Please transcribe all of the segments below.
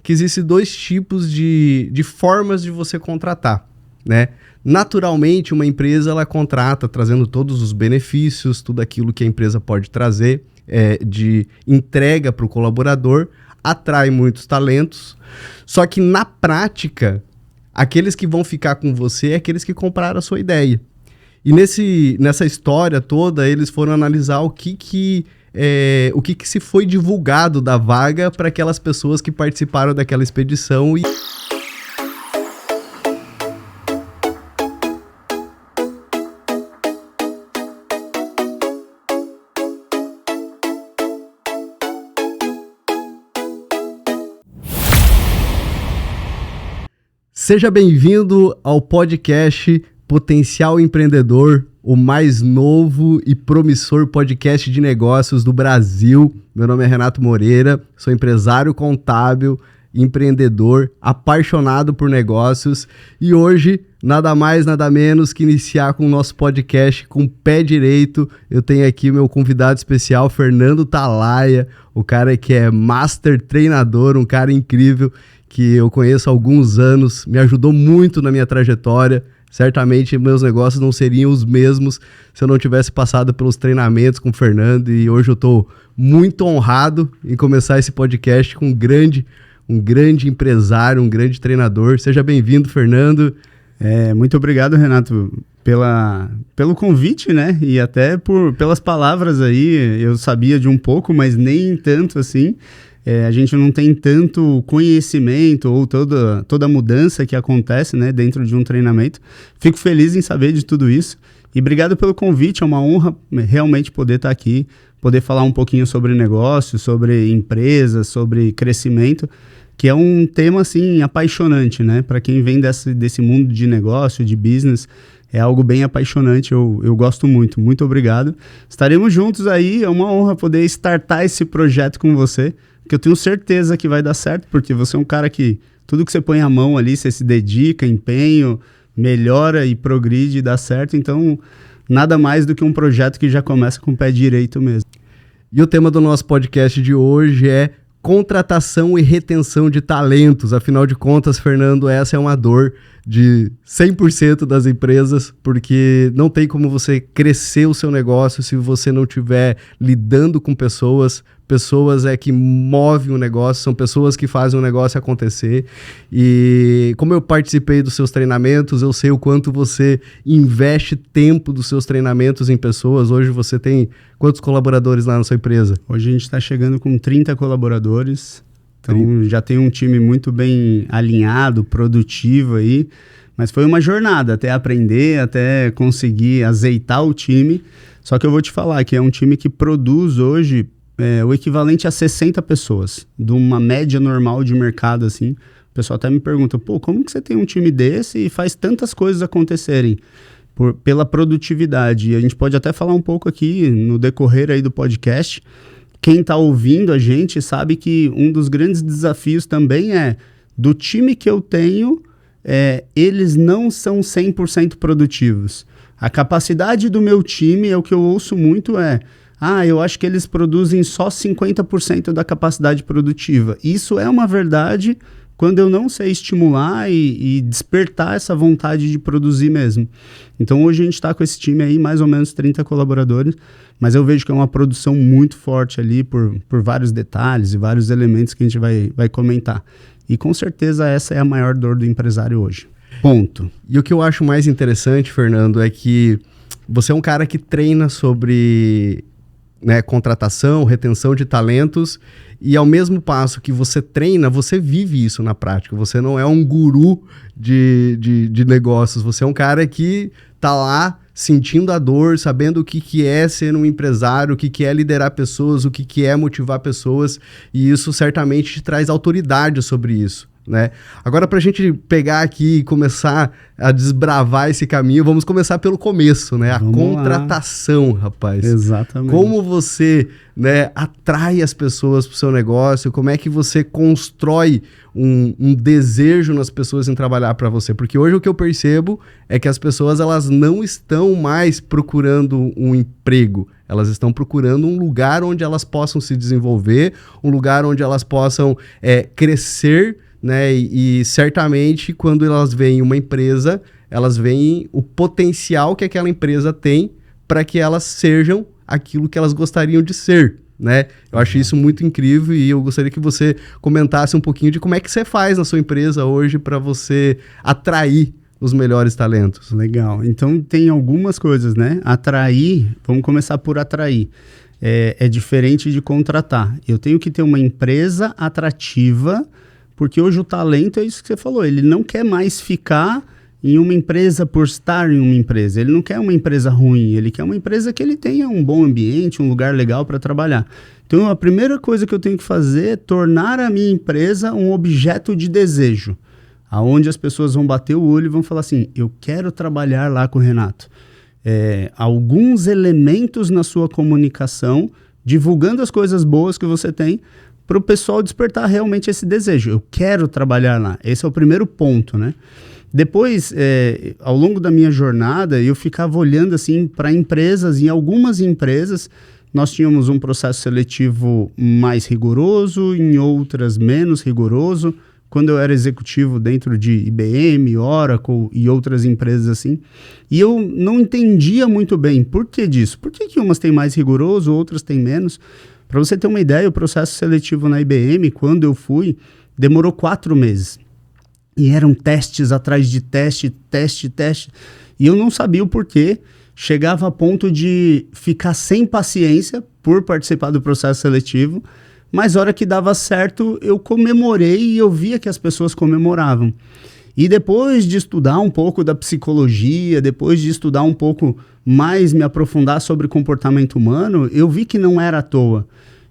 que existem dois tipos de formas de você contratar, né? Naturalmente, uma empresa ela contrata trazendo todos os benefícios, tudo aquilo que a empresa pode trazer de entrega para o colaborador, atrai muitos talentos, só que na prática, aqueles que vão ficar com você é aqueles que compraram a sua ideia. E nessa história toda, eles foram analisar o que se foi divulgado da vaga para aquelas pessoas que participaram daquela expedição. Seja bem-vindo ao podcast Potencial Empreendedor, o mais novo e promissor podcast de negócios do Brasil. Meu nome é Renato Moreira, sou empresário contábil, empreendedor, apaixonado por negócios e hoje, nada mais, nada menos que iniciar com o nosso podcast com o pé direito. Eu tenho aqui meu convidado especial, Fernando Talaia, o cara que é master treinador, um cara incrível, que eu conheço há alguns anos, me ajudou muito na minha trajetória. Certamente meus negócios não seriam os mesmos se eu não tivesse passado pelos treinamentos com o Fernando, e hoje eu estou muito honrado em começar esse podcast com um grande empresário, um grande treinador. Seja bem-vindo, Fernando. Muito obrigado, Renato, pelo convite, né? E até pelas palavras aí. Eu sabia de um pouco, mas nem tanto assim. A gente não tem tanto conhecimento ou toda a mudança que acontece, né, dentro de um treinamento. Fico feliz em saber de tudo isso. E obrigado pelo convite, é uma honra realmente poder estar aqui, poder falar um pouquinho sobre negócio, sobre empresas, sobre crescimento, que é um tema, assim, apaixonante, né? Para quem vem desse mundo de negócio, de business, é algo bem apaixonante, eu gosto muito. Muito obrigado. Estaremos juntos aí, é uma honra poder startar esse projeto com você, que eu tenho certeza que vai dar certo, porque você é um cara que tudo que você põe a mão ali, você se dedica, empenho, melhora e progride e dá certo. Então, nada mais do que um projeto que já começa com o pé direito mesmo. E o tema do nosso podcast de hoje é contratação e retenção de talentos. Afinal de contas, Fernando, essa é uma dor de 100% das empresas, porque não tem como você crescer o seu negócio se você não estiver lidando com pessoas. Pessoas que movem o negócio, são pessoas que fazem o negócio acontecer. E como eu participei dos seus treinamentos, eu sei o quanto você investe tempo dos seus treinamentos em pessoas. Hoje você tem quantos colaboradores lá na sua empresa? Hoje a gente está chegando com 30 colaboradores. Então já tem um time muito bem alinhado, produtivo aí. Mas foi uma jornada até aprender, até conseguir azeitar o time. Só que eu vou te falar que é um time que produz hoje o equivalente a 60 pessoas, de uma média normal de mercado, assim. O pessoal até me pergunta, como que você tem um time desse e faz tantas coisas acontecerem? Pela produtividade. E a gente pode até falar um pouco aqui no decorrer aí do podcast. Quem está ouvindo a gente sabe que um dos grandes desafios também do time que eu tenho, eles não são 100% produtivos. A capacidade do meu time, o que eu ouço muito eu acho que eles produzem só 50% da capacidade produtiva. Isso é uma verdade quando eu não sei estimular e despertar essa vontade de produzir mesmo. Então hoje a gente está com esse time aí, mais ou menos 30 colaboradores, mas eu vejo que é uma produção muito forte ali por vários detalhes e vários elementos que a gente vai comentar. E com certeza essa é a maior dor do empresário hoje. Ponto. E o que eu acho mais interessante, Fernando, é que você é um cara que treina sobre contratação, retenção de talentos, e ao mesmo passo que você treina, você vive isso na prática. Você não é um guru de negócios, você é um cara que está lá sentindo a dor, sabendo o que é ser um empresário, o que é liderar pessoas, o que é motivar pessoas, e isso certamente te traz autoridade sobre isso. né? Agora, para a gente pegar aqui e começar a desbravar esse caminho, vamos começar pelo começo, né? Vamos contratação, rapaz. Exatamente. Como você, né, atrai as pessoas para o seu negócio? Como é que você constrói um desejo nas pessoas em trabalhar para você? Porque hoje o que eu percebo é que as pessoas, elas não estão mais procurando um emprego. Elas estão procurando um lugar onde elas possam se desenvolver, um lugar onde elas possam crescer, né? E certamente, quando elas veem uma empresa, elas veem o potencial que aquela empresa tem para que elas sejam aquilo que elas gostariam de ser, né? Eu acho isso muito incrível e eu gostaria que você comentasse um pouquinho de como é que você faz na sua empresa hoje para você atrair os melhores talentos. Legal. Então, tem algumas coisas, né? Atrair, vamos começar por atrair. É diferente de contratar. Eu tenho que ter uma empresa atrativa, porque hoje o talento é isso que você falou, ele não quer mais ficar em uma empresa por estar em uma empresa. Ele não quer uma empresa ruim, ele quer uma empresa que ele tenha um bom ambiente, um lugar legal para trabalhar. Então, a primeira coisa que eu tenho que fazer é tornar a minha empresa um objeto de desejo, aonde as pessoas vão bater o olho e vão falar assim, eu quero trabalhar lá com o Renato. Alguns elementos na sua comunicação, divulgando as coisas boas que você tem, para o pessoal despertar realmente esse desejo. Eu quero trabalhar lá. Esse é o primeiro ponto, né? Depois, ao longo da minha jornada, eu ficava olhando assim para empresas. Em algumas empresas, nós tínhamos um processo seletivo mais rigoroso, em outras menos rigoroso. Quando eu era executivo dentro de IBM, Oracle e outras empresas assim, e eu não entendia muito bem por que disso. Por que umas têm mais rigoroso, outras têm menos? Para você ter uma ideia, o processo seletivo na IBM, quando eu fui, demorou 4 meses. E eram testes atrás de teste. E eu não sabia o porquê. Chegava a ponto de ficar sem paciência por participar do processo seletivo. Mas a hora que dava certo, eu comemorei e eu via que as pessoas comemoravam. E depois de estudar um pouco da psicologia, depois de estudar um pouco mais, me aprofundar sobre comportamento humano, eu vi que não era à toa.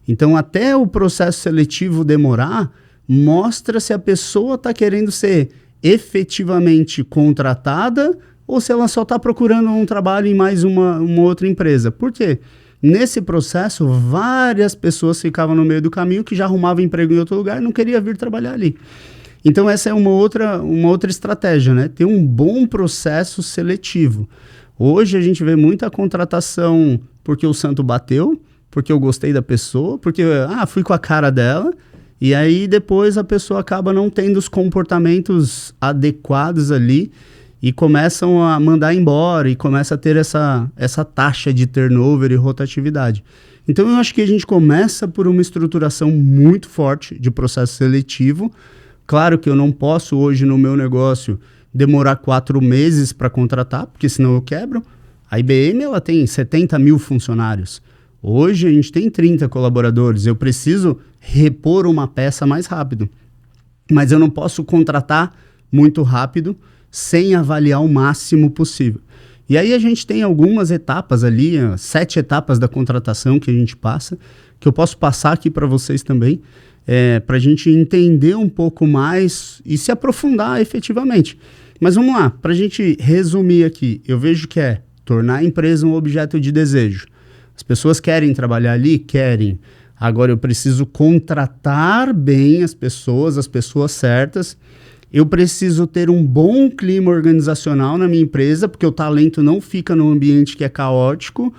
Então, até o processo seletivo demorar, mostra se a pessoa está querendo ser efetivamente contratada ou se ela só está procurando um trabalho em mais uma outra empresa. Por quê? Nesse processo, várias pessoas ficavam no meio do caminho que já arrumavam emprego em outro lugar e não queria vir trabalhar ali. Então, essa é uma outra estratégia, né? Ter um bom processo seletivo. Hoje, a gente vê muita contratação porque o santo bateu, porque eu gostei da pessoa, porque fui com a cara dela, e aí depois a pessoa acaba não tendo os comportamentos adequados ali, e começam a mandar embora, e começa a ter essa taxa de turnover e rotatividade. Então, eu acho que a gente começa por uma estruturação muito forte de processo seletivo. Claro que eu não posso hoje no meu negócio demorar 4 meses para contratar, porque senão eu quebro. A IBM ela tem 70 mil funcionários. Hoje a gente tem 30 colaboradores. Eu preciso repor uma peça mais rápido. Mas eu não posso contratar muito rápido, sem avaliar o máximo possível. E aí a gente tem algumas etapas ali, 7 etapas da contratação que a gente passa, que eu posso passar aqui para vocês também, para a gente entender um pouco mais e se aprofundar efetivamente. Mas vamos lá, para a gente resumir aqui, eu vejo que tornar a empresa um objeto de desejo. As pessoas querem trabalhar ali? Querem. Agora eu preciso contratar bem as pessoas certas. Eu preciso ter um bom clima organizacional na minha empresa, porque o talento não fica num ambiente que é caótico,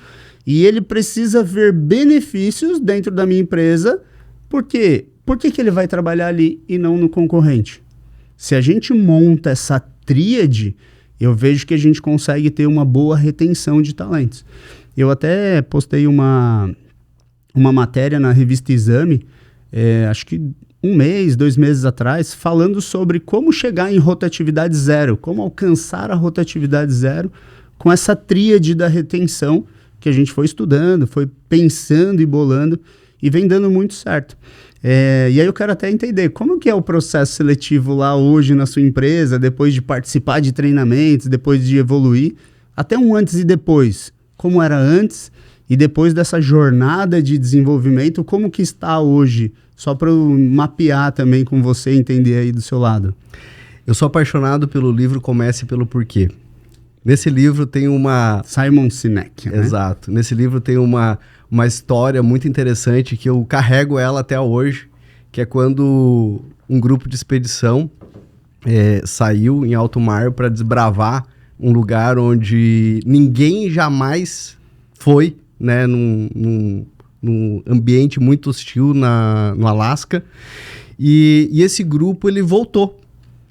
e ele precisa ver benefícios dentro da minha empresa. Por quê? Por que ele vai trabalhar ali e não no concorrente? Se a gente monta essa tríade, eu vejo que a gente consegue ter uma boa retenção de talentos. Eu até postei uma matéria na revista Exame, acho que 1 mês, 2 meses atrás, falando sobre como chegar em rotatividade zero, como alcançar a rotatividade zero com essa tríade da retenção que a gente foi estudando, foi pensando e bolando e vem dando muito certo. E aí eu quero até entender como que é o processo seletivo lá hoje na sua empresa, depois de participar de treinamentos, depois de evoluir, até um antes e depois. Como era antes E depois dessa jornada de desenvolvimento, como que está hoje? Só para eu mapear também com você, entender aí do seu lado. Eu sou apaixonado pelo livro Comece pelo Porquê. Nesse livro tem uma... Simon Sinek, né? Exato. Nesse livro tem uma história muito interessante que eu carrego ela até hoje, que é quando um grupo de expedição saiu em alto mar para desbravar um lugar onde ninguém jamais foi, né, num ambiente muito hostil no Alasca, e esse grupo ele voltou.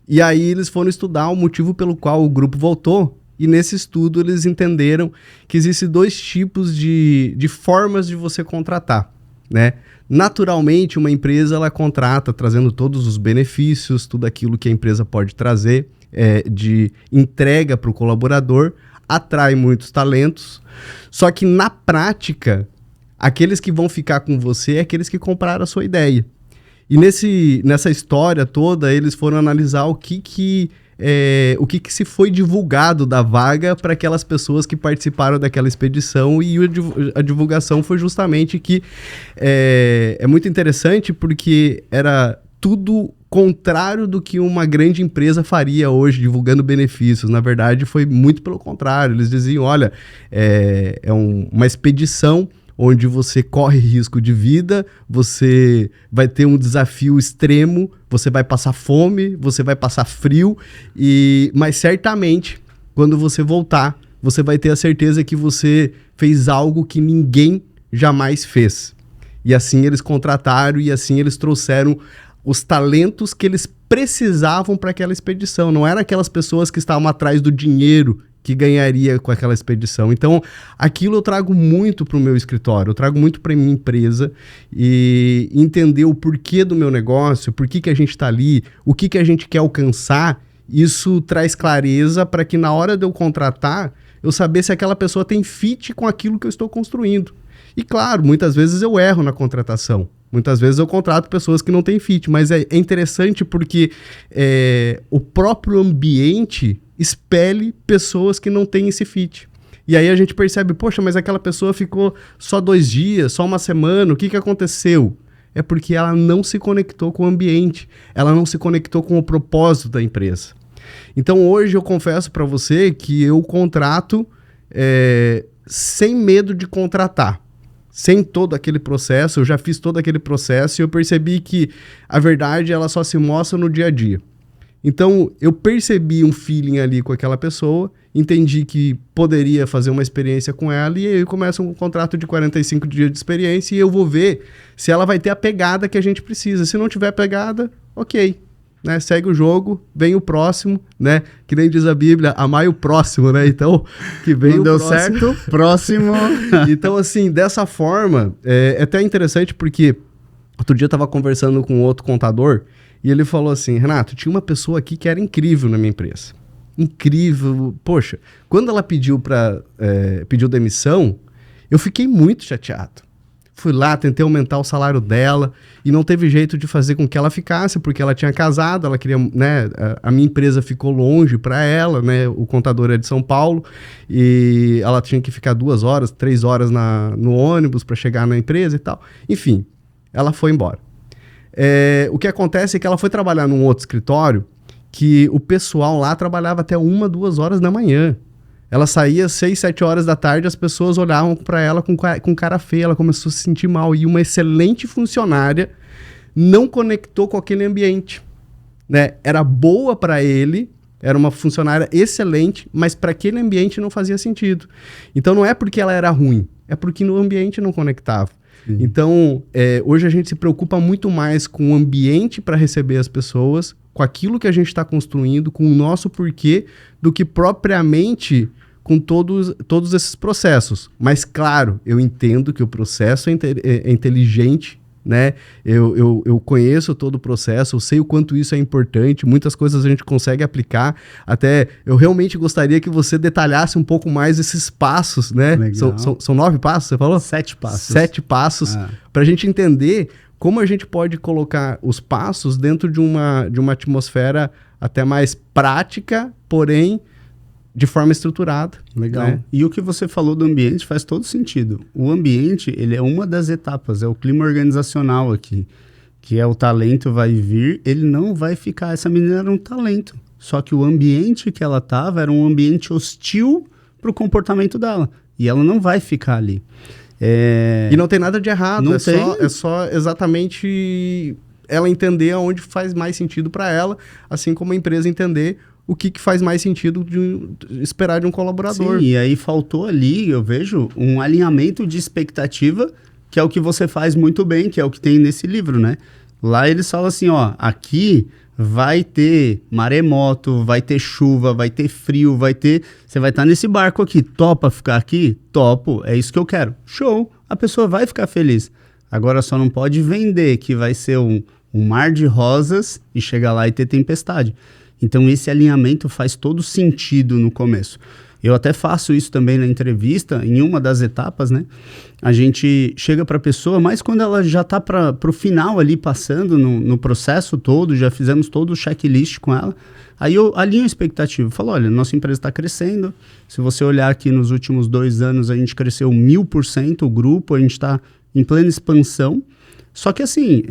E aí eles foram estudar o motivo pelo qual o grupo voltou, e nesse estudo eles entenderam que existem 2 tipos de formas de você contratar, né? Naturalmente, uma empresa ela contrata trazendo todos os benefícios, tudo aquilo que a empresa pode trazer de entrega para o colaborador, atrai muitos talentos, só que na prática, aqueles que vão ficar com você é aqueles que compraram a sua ideia. E nessa história toda, eles foram analisar o que se foi divulgado da vaga para aquelas pessoas que participaram daquela expedição, e a divulgação foi justamente que é muito interessante porque era tudo contrário do que uma grande empresa faria hoje, divulgando benefícios. Na verdade, foi muito pelo contrário. Eles diziam, olha, uma expedição onde você corre risco de vida, você vai ter um desafio extremo, você vai passar fome, você vai passar frio, mas certamente, quando você voltar, você vai ter a certeza que você fez algo que ninguém jamais fez. E assim eles contrataram, e assim eles trouxeram os talentos que eles precisavam para aquela expedição. Não eram aquelas pessoas que estavam atrás do dinheiro que ganharia com aquela expedição. Então, aquilo eu trago muito para o meu escritório, eu trago muito para a minha empresa, e entender o porquê do meu negócio, por que a gente está ali, o que a gente quer alcançar, isso traz clareza para que na hora de eu contratar, eu saber se aquela pessoa tem fit com aquilo que eu estou construindo. E claro, muitas vezes eu erro na contratação. Muitas vezes eu contrato pessoas que não têm fit, mas é interessante porque o próprio ambiente expele pessoas que não têm esse fit. E aí a gente percebe, poxa, mas aquela pessoa ficou só 2 dias, só uma semana, o que aconteceu? É porque ela não se conectou com o ambiente, ela não se conectou com o propósito da empresa. Então hoje eu confesso para você que eu contrato sem medo de contratar. Sem todo aquele processo, eu já fiz todo aquele processo e eu percebi que a verdade ela só se mostra no dia a dia. Então, eu percebi um feeling ali com aquela pessoa, entendi que poderia fazer uma experiência com ela, e aí começa um contrato de 45 dias de experiência, e eu vou ver se ela vai ter a pegada que a gente precisa. Se não tiver pegada, ok, né? Segue o jogo, vem o próximo, né? Que nem diz a Bíblia, amai o próximo, né? Então, que vem não o deu próximo. certo, próximo. Então, assim, dessa forma, é até interessante porque outro dia eu estava conversando com outro contador, e ele falou assim, Renato, tinha uma pessoa aqui que era incrível na minha empresa. Incrível. Poxa, quando ela pediu demissão, eu fiquei muito chateado. Fui lá, tentei aumentar o salário dela e não teve jeito de fazer com que ela ficasse, porque ela tinha casado, ela queria, né, a minha empresa ficou longe para ela, né, o contador é de São Paulo, e ela tinha que ficar 2 horas, 3 horas no ônibus para chegar na empresa e tal. Enfim, ela foi embora. O que acontece é que ela foi trabalhar num outro escritório que o pessoal lá trabalhava até 1, 2 horas da manhã. Ela saía 6, 7 horas da tarde, as pessoas olhavam para ela com cara feia, ela começou a se sentir mal. E uma excelente funcionária não conectou com aquele ambiente, né? Era boa para ele, era uma funcionária excelente, mas para aquele ambiente não fazia sentido. Então não é porque ela era ruim, é porque no ambiente não conectava. Então, hoje a gente se preocupa muito mais com o ambiente para receber as pessoas, com aquilo que a gente está construindo, com o nosso porquê, do que propriamente com todos esses processos. Mas, claro, eu entendo que o processo é inteligente, né? Eu conheço todo o processo, eu sei o quanto isso é importante, muitas coisas a gente consegue aplicar. Até eu realmente gostaria que você detalhasse um pouco mais esses passos, né? São 9 passos, você falou? 7 passos. 7 passos, para a gente entender como a gente pode colocar os passos dentro de uma atmosfera até mais prática, porém de forma estruturada. Legal. Né? E o que você falou do ambiente faz todo sentido. O ambiente, ele é uma das etapas, é o clima organizacional aqui, que é o talento vai vir, ele não vai ficar. Essa menina era um talento, só que o ambiente que ela estava era um ambiente hostil para o comportamento dela, e ela não vai ficar ali. E não tem nada de errado, Não é só exatamente ela entender aonde faz mais sentido para ela, assim como a empresa entender o que faz mais sentido de esperar de um colaborador. Sim, e aí faltou ali, eu vejo, um alinhamento de expectativa, que é o que você faz muito bem, que é o que tem nesse livro, né? Lá eles falam assim, ó, aqui vai ter maremoto, vai ter chuva, vai ter frio, você vai estar nesse barco aqui, topa ficar aqui? Topo, é isso que eu quero. Show, a pessoa vai ficar feliz. Agora só não pode vender que vai ser um mar de rosas e chegar lá e ter tempestade. Então esse alinhamento faz todo sentido no começo. Eu até faço isso também na entrevista, em uma das etapas, né? A gente chega para a pessoa, mas quando ela já está para o final ali, passando no processo todo, já fizemos todo o checklist com ela, aí eu alinho a expectativa. Falo, olha, nossa empresa está crescendo, se você olhar aqui nos últimos 2 anos, a gente cresceu 1000% o grupo, a gente está em plena expansão, só que assim,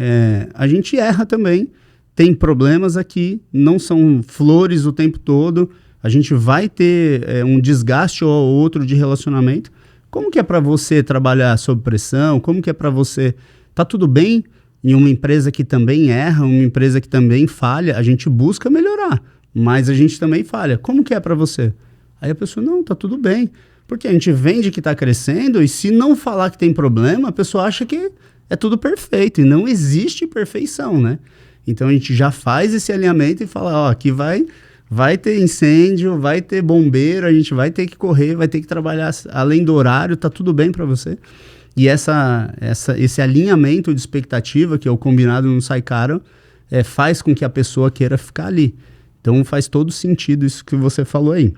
a gente erra também, tem problemas aqui, não são flores o tempo todo, a gente vai ter um desgaste ou outro de relacionamento. Como que é para você trabalhar sob pressão? Como que é para você... Tá tudo bem em uma empresa que também erra, uma empresa que também falha? A gente busca melhorar, mas a gente também falha. Como que é para você? Aí a pessoa, não, tá tudo bem. Porque a gente vende que tá crescendo e se não falar que tem problema, a pessoa acha que é tudo perfeito. E não existe perfeição, né? Então a gente já faz esse alinhamento e fala, ó, aqui vai ter incêndio, vai ter bombeiro, a gente vai ter que correr, vai ter que trabalhar além do horário, tá tudo bem para você. E esse alinhamento de expectativa, que é o combinado no Sai Caro, faz com que a pessoa queira ficar ali. Então faz todo sentido isso que você falou aí.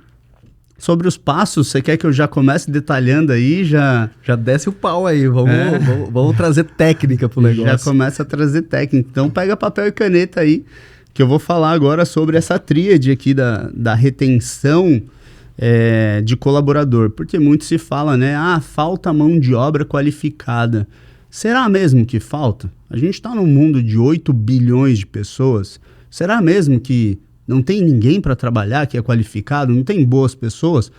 Sobre os passos, você quer que eu já comece detalhando aí? Já desce o pau aí, vamos trazer técnica pro negócio. Já começa a trazer técnica. Então pega papel e caneta aí, que eu vou falar agora sobre essa tríade aqui da retenção de colaborador. Porque muito se fala, né? Falta mão de obra qualificada. Será mesmo que falta? A gente está num mundo de 8 bilhões de pessoas. Será mesmo que não tem ninguém para trabalhar que é qualificado? Não tem boas pessoas?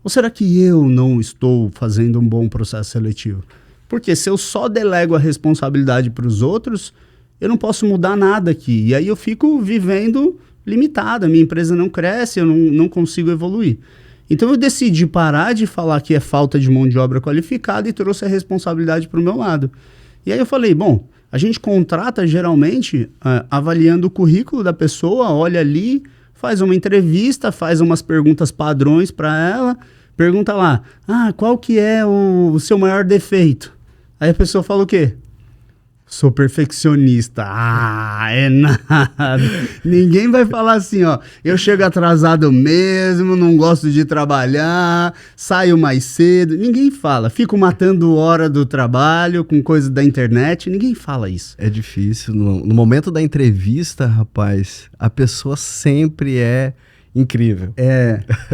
Ou será que eu não estou fazendo um bom processo seletivo? Porque se eu só delego a responsabilidade para os outros, eu não posso mudar nada aqui. E aí eu fico vivendo limitado. A minha empresa não cresce, eu não consigo evoluir. Então eu decidi parar de falar que é falta de mão de obra qualificada e trouxe a responsabilidade para o meu lado. E aí eu falei, bom, a gente contrata geralmente avaliando o currículo da pessoa, olha ali, faz uma entrevista, faz umas perguntas padrões para ela, pergunta lá, qual que é o seu maior defeito? Aí a pessoa fala o quê? Sou perfeccionista. É nada. Ninguém vai falar assim, ó, eu chego atrasado mesmo, não gosto de trabalhar, saio mais cedo. Ninguém fala. Fico matando hora do trabalho com coisa da internet. Ninguém fala isso. É difícil. No momento da entrevista, rapaz, a pessoa sempre é incrível.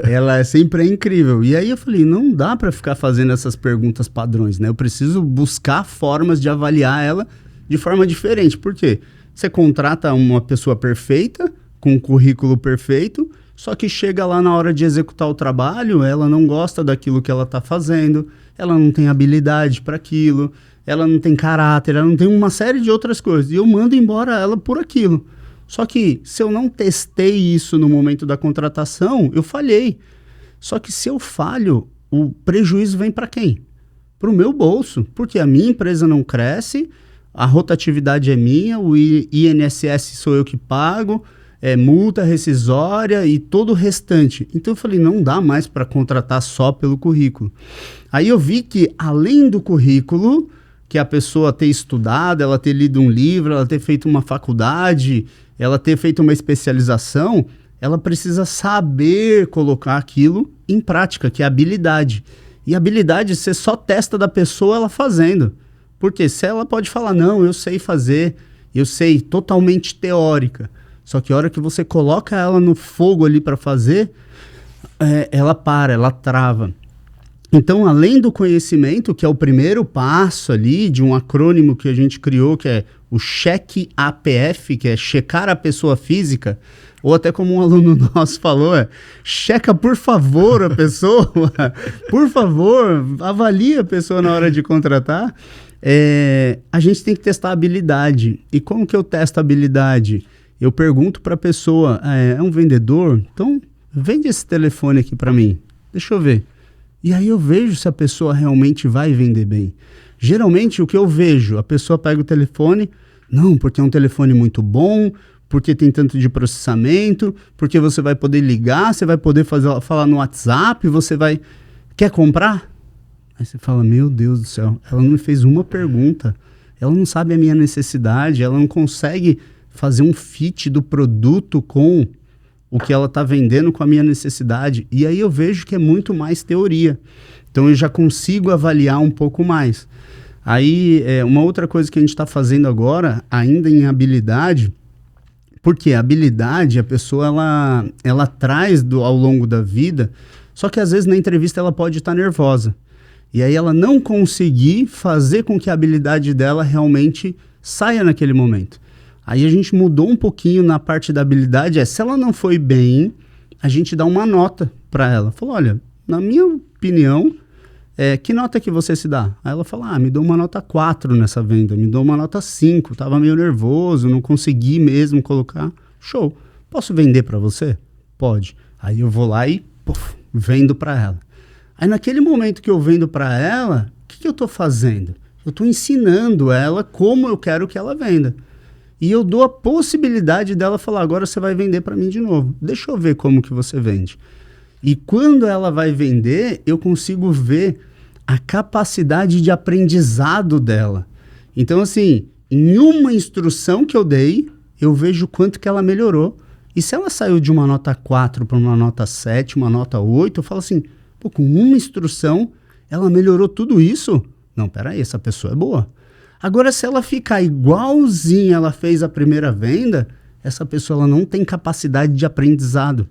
Ela sempre é incrível. E aí eu falei, não dá para ficar fazendo essas perguntas padrões, né? Eu preciso buscar formas de avaliar ela de forma diferente. Por quê? Você contrata uma pessoa perfeita, com um currículo perfeito, só que chega lá na hora de executar o trabalho, ela não gosta daquilo que ela está fazendo, ela não tem habilidade para aquilo, ela não tem caráter, ela não tem uma série de outras coisas. E eu mando embora ela por aquilo. Só que se eu não testei isso no momento da contratação, eu falhei. Só que se eu falho, o prejuízo vem para quem? Para o meu bolso, porque a minha empresa não cresce, a rotatividade é minha, o INSS sou eu que pago, multa rescisória e todo o restante. Então eu falei, não dá mais para contratar só pelo currículo. Aí eu vi que além do currículo, que a pessoa ter estudado, ela ter lido um livro, ela ter feito uma faculdade, ela ter feito uma especialização, ela precisa saber colocar aquilo em prática, que é habilidade. E habilidade você só testa da pessoa ela fazendo. Porque se ela pode falar, não, eu sei fazer, eu sei, totalmente teórica. Só que a hora que você coloca ela no fogo ali para fazer, ela para, ela trava. Então, além do conhecimento, que é o primeiro passo ali de um acrônimo que a gente criou, que é o cheque APF, que é checar a pessoa física, ou até como um aluno nosso falou, checa por favor a pessoa, por favor, avalie a pessoa na hora de contratar. A gente tem que testar a habilidade. E como que eu testo a habilidade? Eu pergunto para a pessoa, é um vendedor? Então, vende esse telefone aqui para mim, deixa eu ver. E aí eu vejo se a pessoa realmente vai vender bem. Geralmente o que eu vejo, a pessoa pega o telefone, não, porque é um telefone muito bom, porque tem tanto de processamento, porque você vai poder ligar, você vai poder falar no WhatsApp, você vai... Quer comprar? Aí você fala, meu Deus do céu, ela não me fez uma pergunta, ela não sabe a minha necessidade, ela não consegue fazer um fit do produto com o que ela está vendendo com a minha necessidade. E aí eu vejo que é muito mais teoria. Então eu já consigo avaliar um pouco mais. Aí uma outra coisa que a gente está fazendo agora, ainda em habilidade, porque a habilidade, a pessoa ela traz ao longo da vida, só que às vezes na entrevista ela pode estar nervosa. E aí ela não conseguir fazer com que a habilidade dela realmente saia naquele momento. Aí a gente mudou um pouquinho na parte da habilidade, se ela não foi bem, a gente dá uma nota para ela. Falou, olha, na minha opinião, que nota que você se dá? Aí ela fala, me dou uma nota 4 nessa venda, me dou uma nota 5, tava meio nervoso, não consegui mesmo colocar. Show, posso vender para você? Pode. Aí eu vou lá e vendo para ela. Aí naquele momento que eu vendo para ela, o que eu tô fazendo? Eu tô ensinando ela como eu quero que ela venda. E eu dou a possibilidade dela falar, agora você vai vender para mim de novo. Deixa eu ver como que você vende. E quando ela vai vender, eu consigo ver a capacidade de aprendizado dela. Então, assim, em uma instrução que eu dei, eu vejo quanto que ela melhorou. E se ela saiu de uma nota 4 para uma nota 7, uma nota 8, eu falo assim, com uma instrução, ela melhorou tudo isso? Não, peraí, essa pessoa é boa. Agora, se ela ficar igualzinha ela fez a primeira venda, essa pessoa ela não tem capacidade de aprendizado,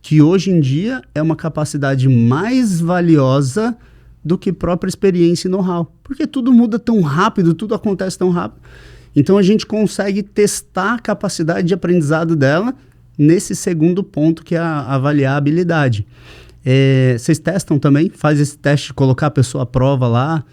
que hoje em dia é uma capacidade mais valiosa do que própria experiência e know-how. Porque tudo muda tão rápido, tudo acontece tão rápido. Então, a gente consegue testar a capacidade de aprendizado dela nesse segundo ponto, que é avaliar a habilidade. Vocês testam também? Faz esse teste de colocar a pessoa à prova lá,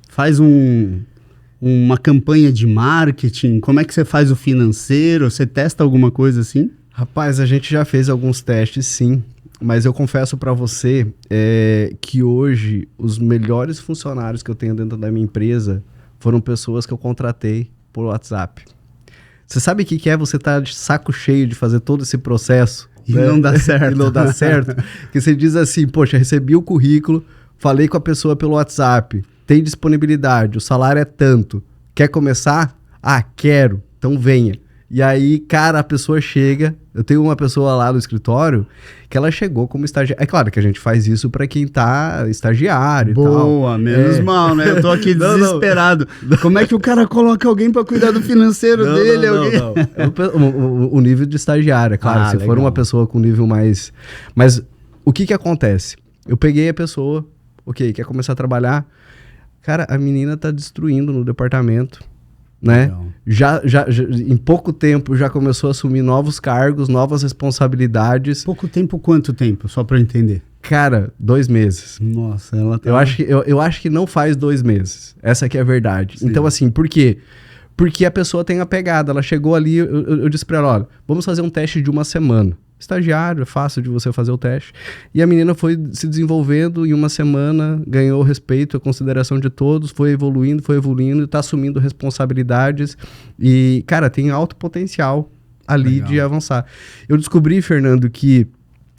faz uma campanha de marketing, como é que você faz o financeiro? Você testa alguma coisa assim? Rapaz, a gente já fez alguns testes, sim, mas eu confesso para você que hoje os melhores funcionários que eu tenho dentro da minha empresa foram pessoas que eu contratei por WhatsApp. Você sabe o que é você estar de saco cheio de fazer todo esse processo? E não dá certo. E não dá certo. Que você diz assim, poxa, recebi o currículo, falei com a pessoa pelo WhatsApp, tem disponibilidade, o salário é tanto. Quer começar? Quero. Então venha. E aí, cara, a pessoa chega. Eu tenho uma pessoa lá no escritório que ela chegou como estagiária. É claro que a gente faz isso para quem tá estagiário e tal. Boa, menos mal, né? Eu tô aqui desesperado. Não. Como é que o cara coloca alguém para cuidar do financeiro dele? Não. O nível de estagiário, é claro. Se legal. For uma pessoa com nível mais... Mas o que acontece? Eu peguei a pessoa, quer começar a trabalhar. Cara, a menina tá destruindo no departamento, né? Já em pouco tempo já começou a assumir novos cargos, novas responsabilidades. Pouco tempo, quanto tempo? Só para eu entender. Cara, 2 meses. Nossa, ela tá... Eu acho que não faz 2 meses. Essa aqui é a verdade. Sim. Então, assim, por quê? Porque a pessoa tem a pegada. Ela chegou ali, eu disse pra ela, olha, vamos fazer um teste de 1 semana. Estagiário, é fácil de você fazer o teste. E a menina foi se desenvolvendo em 1 semana, ganhou o respeito, a consideração de todos, foi evoluindo, está assumindo responsabilidades e, cara, tem alto potencial ali Legal. De avançar. Eu descobri, Fernando, que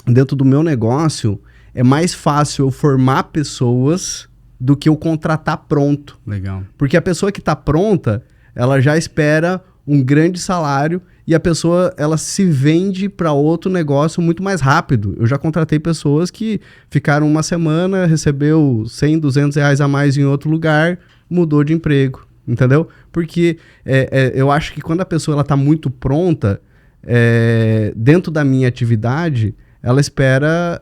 dentro do meu negócio é mais fácil eu formar pessoas do que eu contratar pronto. Legal. Porque a pessoa que está pronta, ela já espera um grande salário e a pessoa, ela se vende para outro negócio muito mais rápido. Eu já contratei pessoas que ficaram 1 semana, recebeu 100, 200 reais a mais em outro lugar, mudou de emprego, entendeu? Porque eu acho que quando a pessoa está muito pronta, dentro da minha atividade, ela espera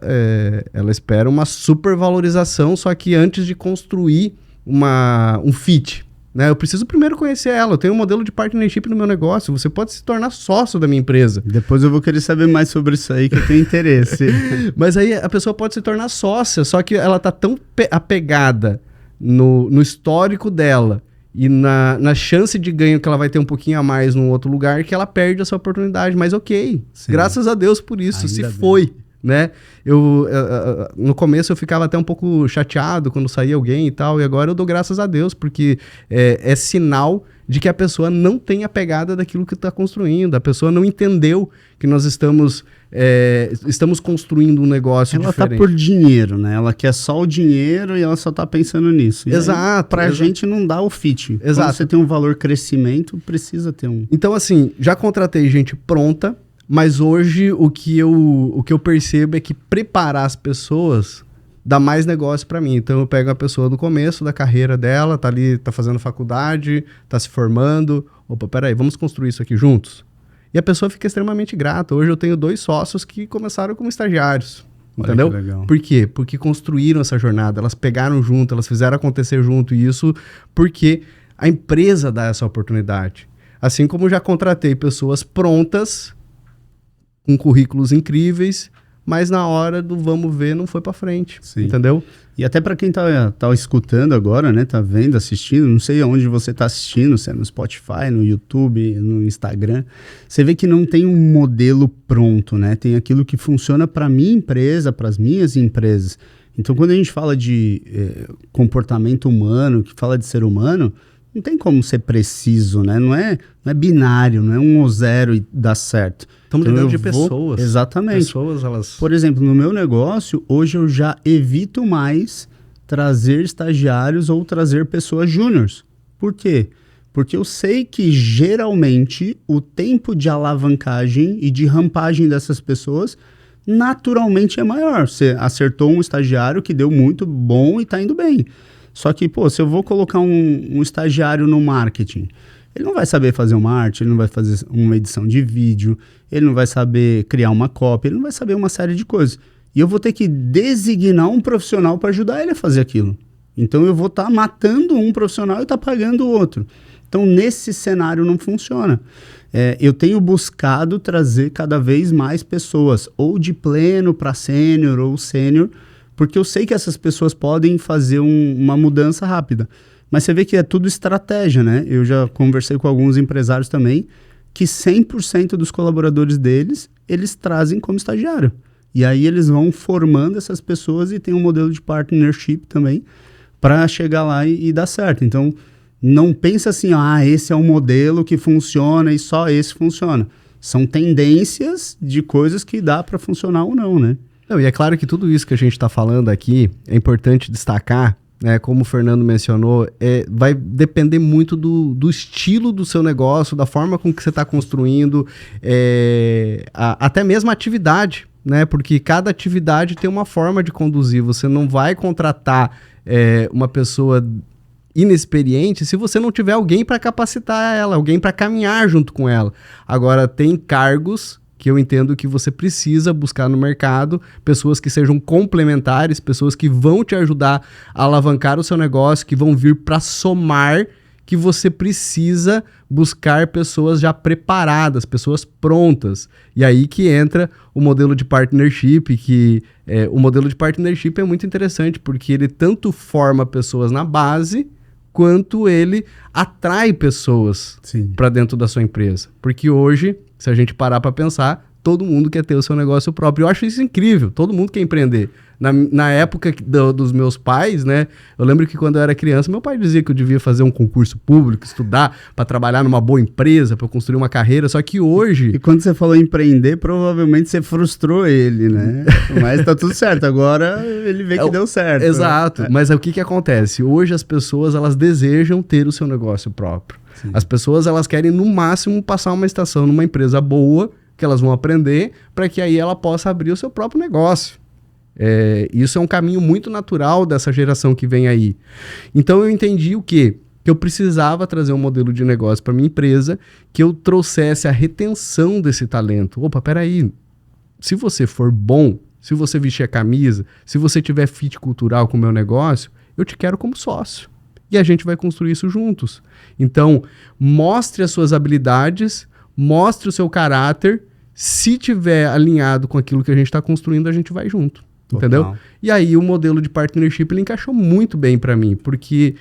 uma supervalorização, só que antes de construir um fit. Né? Eu preciso primeiro conhecer ela. Eu tenho um modelo de partnership no meu negócio. Você pode se tornar sócio da minha empresa. Depois eu vou querer saber mais sobre isso aí, que eu tenho interesse. Mas aí a pessoa pode se tornar sócia, só que ela está tão apegada no histórico dela e na chance de ganho que ela vai ter um pouquinho a mais num outro lugar, que ela perde essa oportunidade. Mas ok, sim. Graças a Deus por isso, ainda se bem. Foi. Né? No começo eu ficava até um pouco chateado quando saía alguém e tal, e agora eu dou graças a Deus, porque é sinal de que a pessoa não tem a pegada daquilo que está construindo, a pessoa não entendeu que nós estamos construindo um negócio diferente. Ela tá por dinheiro, né? Ela quer só o dinheiro e ela só tá pensando nisso. E exato. Pra gente não dá o fit. Exato. Quando você tem um valor crescimento, precisa ter um... Então assim, já contratei gente pronta, mas hoje o que eu percebo é que preparar as pessoas dá mais negócio para mim. Então eu pego a pessoa do começo da carreira dela, tá ali, tá fazendo faculdade, tá se formando. Opa, peraí, vamos construir isso aqui juntos? E a pessoa fica extremamente grata. Hoje eu tenho 2 sócios que começaram como estagiários. Olha, entendeu? Por quê? Porque construíram essa jornada, elas pegaram junto, elas fizeram acontecer junto. E isso porque a empresa dá essa oportunidade. Assim como já contratei pessoas prontas, com currículos incríveis, mas na hora do vamos ver não foi para frente. Sim. Entendeu? E até para quem tá escutando agora, né, tá vendo, assistindo, não sei aonde você tá assistindo, se é no Spotify, no YouTube, no Instagram, você vê que não tem um modelo pronto, né? Tem aquilo que funciona para minha empresa, para as minhas empresas. Então, quando a gente fala de comportamento humano, que fala de ser humano, não tem como ser preciso, né? Não é binário, não é 1 ou 0 e dá certo. Estamos lidando de pessoas. Exatamente. Pessoas, elas... Por exemplo, no meu negócio, hoje eu já evito mais trazer estagiários ou trazer pessoas júniors. Por quê? Porque eu sei que, geralmente, o tempo de alavancagem e de rampagem dessas pessoas naturalmente é maior. Você acertou um estagiário que deu muito bom e está indo bem. Só que, se eu vou colocar um estagiário no marketing, ele não vai saber fazer uma arte, ele não vai fazer uma edição de vídeo, ele não vai saber criar uma cópia, ele não vai saber uma série de coisas. E eu vou ter que designar um profissional para ajudar ele a fazer aquilo. Então eu vou estar matando um profissional e estar pagando o outro. Então nesse cenário não funciona. Eu tenho buscado trazer cada vez mais pessoas, ou de pleno para sênior ou sênior, porque eu sei que essas pessoas podem fazer uma mudança rápida. Mas você vê que é tudo estratégia, né? Eu já conversei com alguns empresários também, que 100% dos colaboradores deles, eles trazem como estagiário. E aí eles vão formando essas pessoas e tem um modelo de partnership também para chegar lá e dar certo. Então, não pensa assim, esse é um modelo que funciona e só esse funciona. São tendências de coisas que dá para funcionar ou não, né? Não, e é claro que tudo isso que a gente está falando aqui é importante destacar, né, como o Fernando mencionou, vai depender muito do estilo do seu negócio, da forma com que você está construindo, até mesmo a atividade, né, porque cada atividade tem uma forma de conduzir. Você não vai contratar uma pessoa inexperiente se você não tiver alguém para capacitar ela, alguém para caminhar junto com ela. Agora, tem cargos que eu entendo que você precisa buscar no mercado, pessoas que sejam complementares, pessoas que vão te ajudar a alavancar o seu negócio, que vão vir para somar, que você precisa buscar pessoas já preparadas, pessoas prontas. E aí que entra o modelo de partnership, o modelo de partnership é muito interessante, porque ele tanto forma pessoas na base, quanto ele atrai pessoas para dentro da sua empresa. Porque hoje, se a gente parar para pensar, todo mundo quer ter o seu negócio próprio. Eu acho isso incrível, todo mundo quer empreender. Na época dos meus pais, né? Eu lembro que quando eu era criança, meu pai dizia que eu devia fazer um concurso público, estudar para trabalhar numa boa empresa, para construir uma carreira. Só que hoje... E quando você falou empreender, provavelmente você frustrou ele, né? Mas tá tudo certo, agora ele vê que deu certo. Exato, mas o que acontece? Hoje as pessoas, elas desejam ter o seu negócio próprio. Sim. As pessoas, elas querem no máximo passar uma estação numa empresa boa, que elas vão aprender, para que aí ela possa abrir o seu próprio negócio. Isso é um caminho muito natural dessa geração que vem aí. Então eu entendi o quê? Que eu precisava trazer um modelo de negócio para minha empresa que eu trouxesse a retenção desse talento. Opa, peraí, se você for bom, se você vestir a camisa, se você tiver fit cultural com o meu negócio, eu te quero como sócio. E a gente vai construir isso juntos. Então, mostre as suas habilidades, mostre o seu caráter. Se tiver alinhado com aquilo que a gente está construindo, a gente vai junto. Entendeu? E aí o modelo de partnership ele encaixou muito bem para mim, porque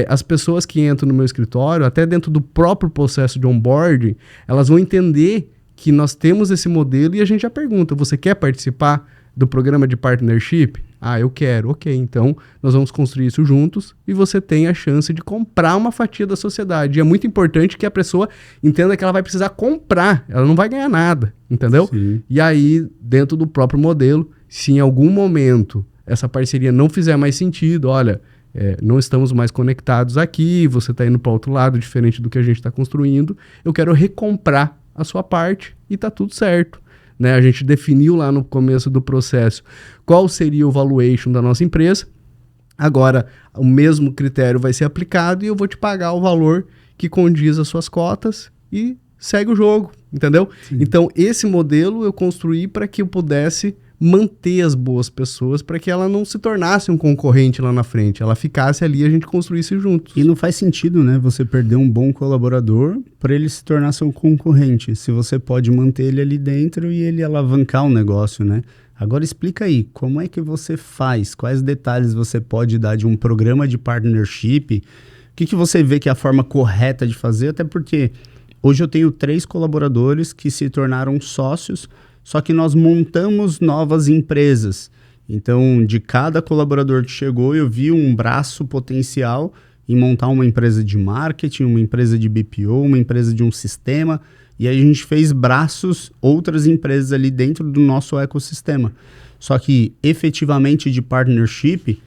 as pessoas que entram no meu escritório, até dentro do próprio processo de onboarding, elas vão entender que nós temos esse modelo e a gente já pergunta, você quer participar do programa de partnership? Ah, eu quero. Ok, então nós vamos construir isso juntos e você tem a chance de comprar uma fatia da sociedade. E é muito importante que a pessoa entenda que ela vai precisar comprar, ela não vai ganhar nada, entendeu? Sim. E aí, dentro do próprio modelo, se em algum momento essa parceria não fizer mais sentido, olha, não estamos mais conectados aqui, você está indo para outro lado, diferente do que a gente está construindo, eu quero recomprar a sua parte e está tudo certo. Né? A gente definiu lá no começo do processo qual seria o valuation da nossa empresa, agora o mesmo critério vai ser aplicado e eu vou te pagar o valor que condiz as suas cotas e segue o jogo, entendeu? Sim. Então esse modelo eu construí para que eu pudesse manter as boas pessoas para que ela não se tornasse um concorrente lá na frente, ela ficasse ali e a gente construísse juntos. E não faz sentido, né, você perder um bom colaborador para ele se tornar seu concorrente, se você pode manter ele ali dentro e ele alavancar o negócio, né? Agora explica aí, como é que você faz, quais detalhes você pode dar de um programa de partnership, o que você vê que é a forma correta de fazer, até porque hoje eu tenho 3 colaboradores que se tornaram sócios, só que nós montamos novas empresas. Então, de cada colaborador que chegou, eu vi um braço potencial em montar uma empresa de marketing, uma empresa de BPO, uma empresa de um sistema. E aí a gente fez braços, outras empresas ali dentro do nosso ecossistema. Só que, efetivamente, de partnership,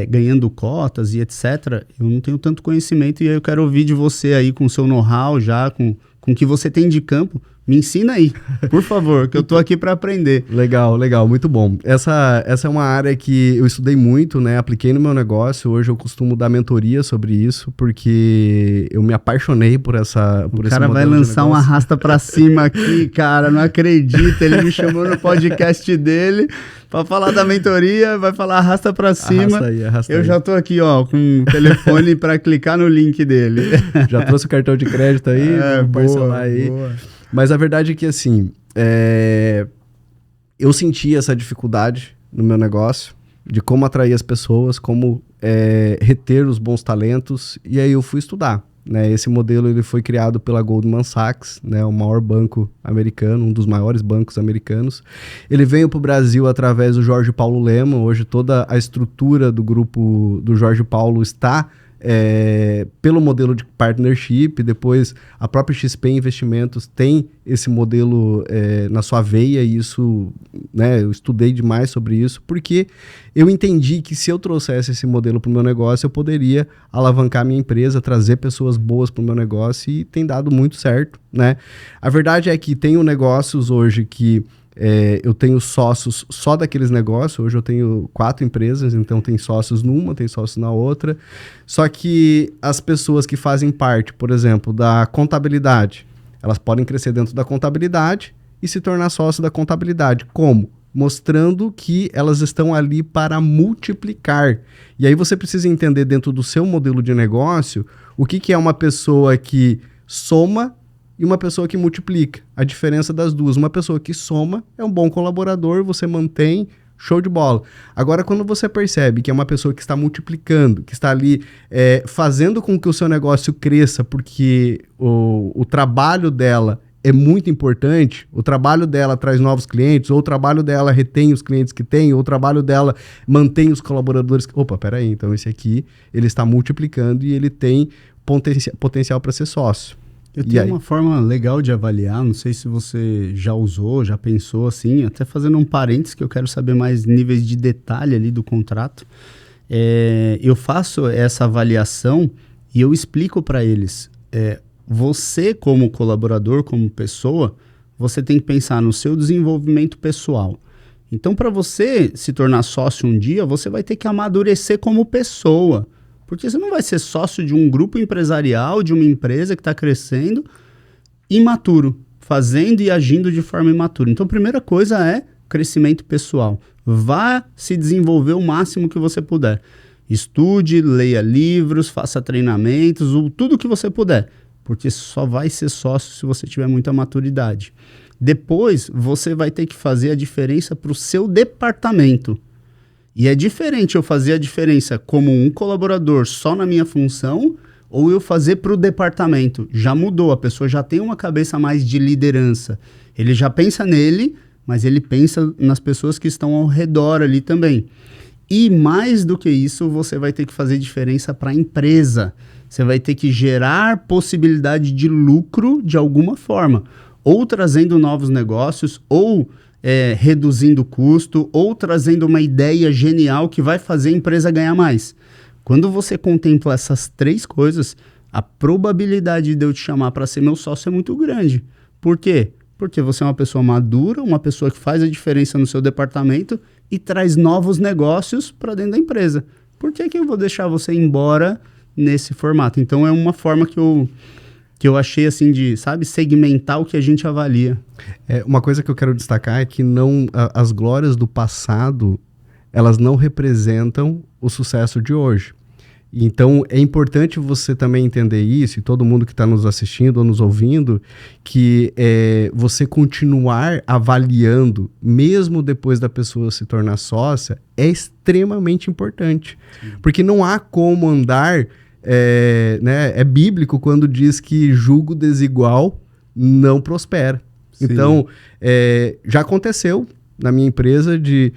ganhando cotas e etc., eu não tenho tanto conhecimento. E aí eu quero ouvir de você aí, com o seu know-how já, com o que você tem de campo. Me ensina aí, por favor, que eu tô aqui para aprender. Legal, muito bom. Essa é uma área que eu estudei muito, né? Apliquei no meu negócio. Hoje eu costumo dar mentoria sobre isso, porque eu me apaixonei por esse modelo. O cara vai lançar um arrasta para cima aqui, cara, não acredito. Ele me chamou no podcast dele para falar da mentoria, vai falar arrasta para cima. Arrasta aí. Já tô aqui, ó, com o telefone para clicar no link dele. Já trouxe o cartão de crédito aí, parcelar aí. Boa. Mas a verdade é que, assim, eu senti essa dificuldade no meu negócio, de como atrair as pessoas, como reter os bons talentos, e aí eu fui estudar. Né? Esse modelo ele foi criado pela Goldman Sachs, né? O maior banco americano, um dos maiores bancos americanos. Ele veio para o Brasil através do Jorge Paulo Lemann. Hoje toda a estrutura do grupo do Jorge Paulo está pelo modelo de partnership. Depois a própria XP Investimentos tem esse modelo na sua veia, e isso, né, eu estudei demais sobre isso, porque eu entendi que se eu trouxesse esse modelo para o meu negócio, eu poderia alavancar minha empresa, trazer pessoas boas para o meu negócio, e tem dado muito certo, né? A verdade é que tenho negócios hoje que eu tenho sócios só daqueles negócios. Hoje eu tenho 4 empresas, então tem sócios numa, tem sócios na outra. Só que as pessoas que fazem parte, por exemplo, da contabilidade, elas podem crescer dentro da contabilidade e se tornar sócio da contabilidade. Como? Mostrando que elas estão ali para multiplicar. E aí você precisa entender dentro do seu modelo de negócio o que é uma pessoa que soma e uma pessoa que multiplica. A diferença das duas: uma pessoa que soma é um bom colaborador, você mantém, show de bola. Agora, quando você percebe que é uma pessoa que está multiplicando, que está ali fazendo com que o seu negócio cresça, porque o trabalho dela é muito importante, o trabalho dela traz novos clientes, ou o trabalho dela retém os clientes que tem, ou o trabalho dela mantém os colaboradores. Opa, peraí, então esse aqui, ele está multiplicando e ele tem potencial para ser sócio. Eu tenho uma forma legal de avaliar, não sei se você já usou, já pensou assim, até fazendo um parênteses que eu quero saber mais níveis de detalhe ali do contrato. Eu faço essa avaliação e eu explico para eles, você como colaborador, como pessoa, você tem que pensar no seu desenvolvimento pessoal. Então, para você se tornar sócio um dia, você vai ter que amadurecer como pessoa. Porque você não vai ser sócio de um grupo empresarial, de uma empresa que está crescendo, imaturo, fazendo e agindo de forma imatura. Então, a primeira coisa é crescimento pessoal. Vá se desenvolver o máximo que você puder. Estude, leia livros, faça treinamentos, tudo que você puder, porque só vai ser sócio se você tiver muita maturidade. Depois, você vai ter que fazer a diferença para o seu departamento. E é diferente eu fazer a diferença como um colaborador só na minha função ou eu fazer para o departamento. Já mudou, a pessoa já tem uma cabeça mais de liderança. Ele já pensa nele, mas ele pensa nas pessoas que estão ao redor ali também. E mais do que isso, você vai ter que fazer diferença para a empresa. Você vai ter que gerar possibilidade de lucro de alguma forma. Ou trazendo novos negócios, ou reduzindo o custo, ou trazendo uma ideia genial que vai fazer a empresa ganhar mais. Quando você contempla essas 3 coisas, a probabilidade de eu te chamar para ser meu sócio é muito grande. Por quê? Porque você é uma pessoa madura, uma pessoa que faz a diferença no seu departamento e traz novos negócios para dentro da empresa. Por que eu vou deixar você ir embora nesse formato? Então, é uma forma que eu achei assim de, sabe, segmentar o que a gente avalia. Uma coisa que eu quero destacar é que as glórias do passado, elas não representam o sucesso de hoje. Então, é importante você também entender isso, e todo mundo que está nos assistindo ou nos ouvindo, que você continuar avaliando, mesmo depois da pessoa se tornar sócia, é extremamente importante. Sim. Porque não há como andar... É bíblico quando diz que jugo desigual não prospera. Sim. Então, já aconteceu na minha empresa de...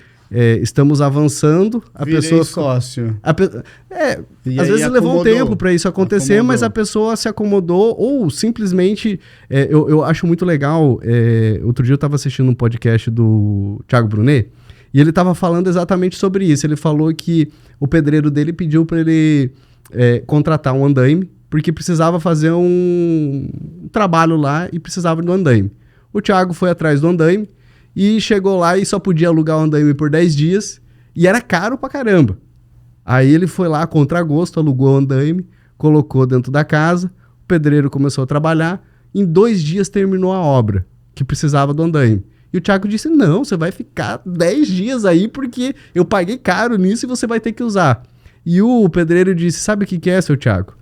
estamos avançando, a Virei pessoa... sócio. Às vezes levou um tempo para isso acontecer, mas a pessoa se acomodou ou simplesmente... eu acho muito legal, outro dia eu estava assistindo um podcast do Thiago Brunet, e ele estava falando exatamente sobre isso. Ele falou que o pedreiro dele pediu para ele contratar um andaime, porque precisava fazer um trabalho lá e precisava do andaime. O Thiago foi atrás do andaime, e chegou lá e só podia alugar o andaime por 10 dias. E era caro pra caramba. Aí ele foi lá, contra gosto, alugou o andaime, colocou dentro da casa. O pedreiro começou a trabalhar. Em 2 dias terminou a obra, que precisava do andaime. E o Thiago disse, não, você vai ficar 10 dias aí porque eu paguei caro nisso e você vai ter que usar. E o pedreiro disse, sabe o que é, seu Thiago?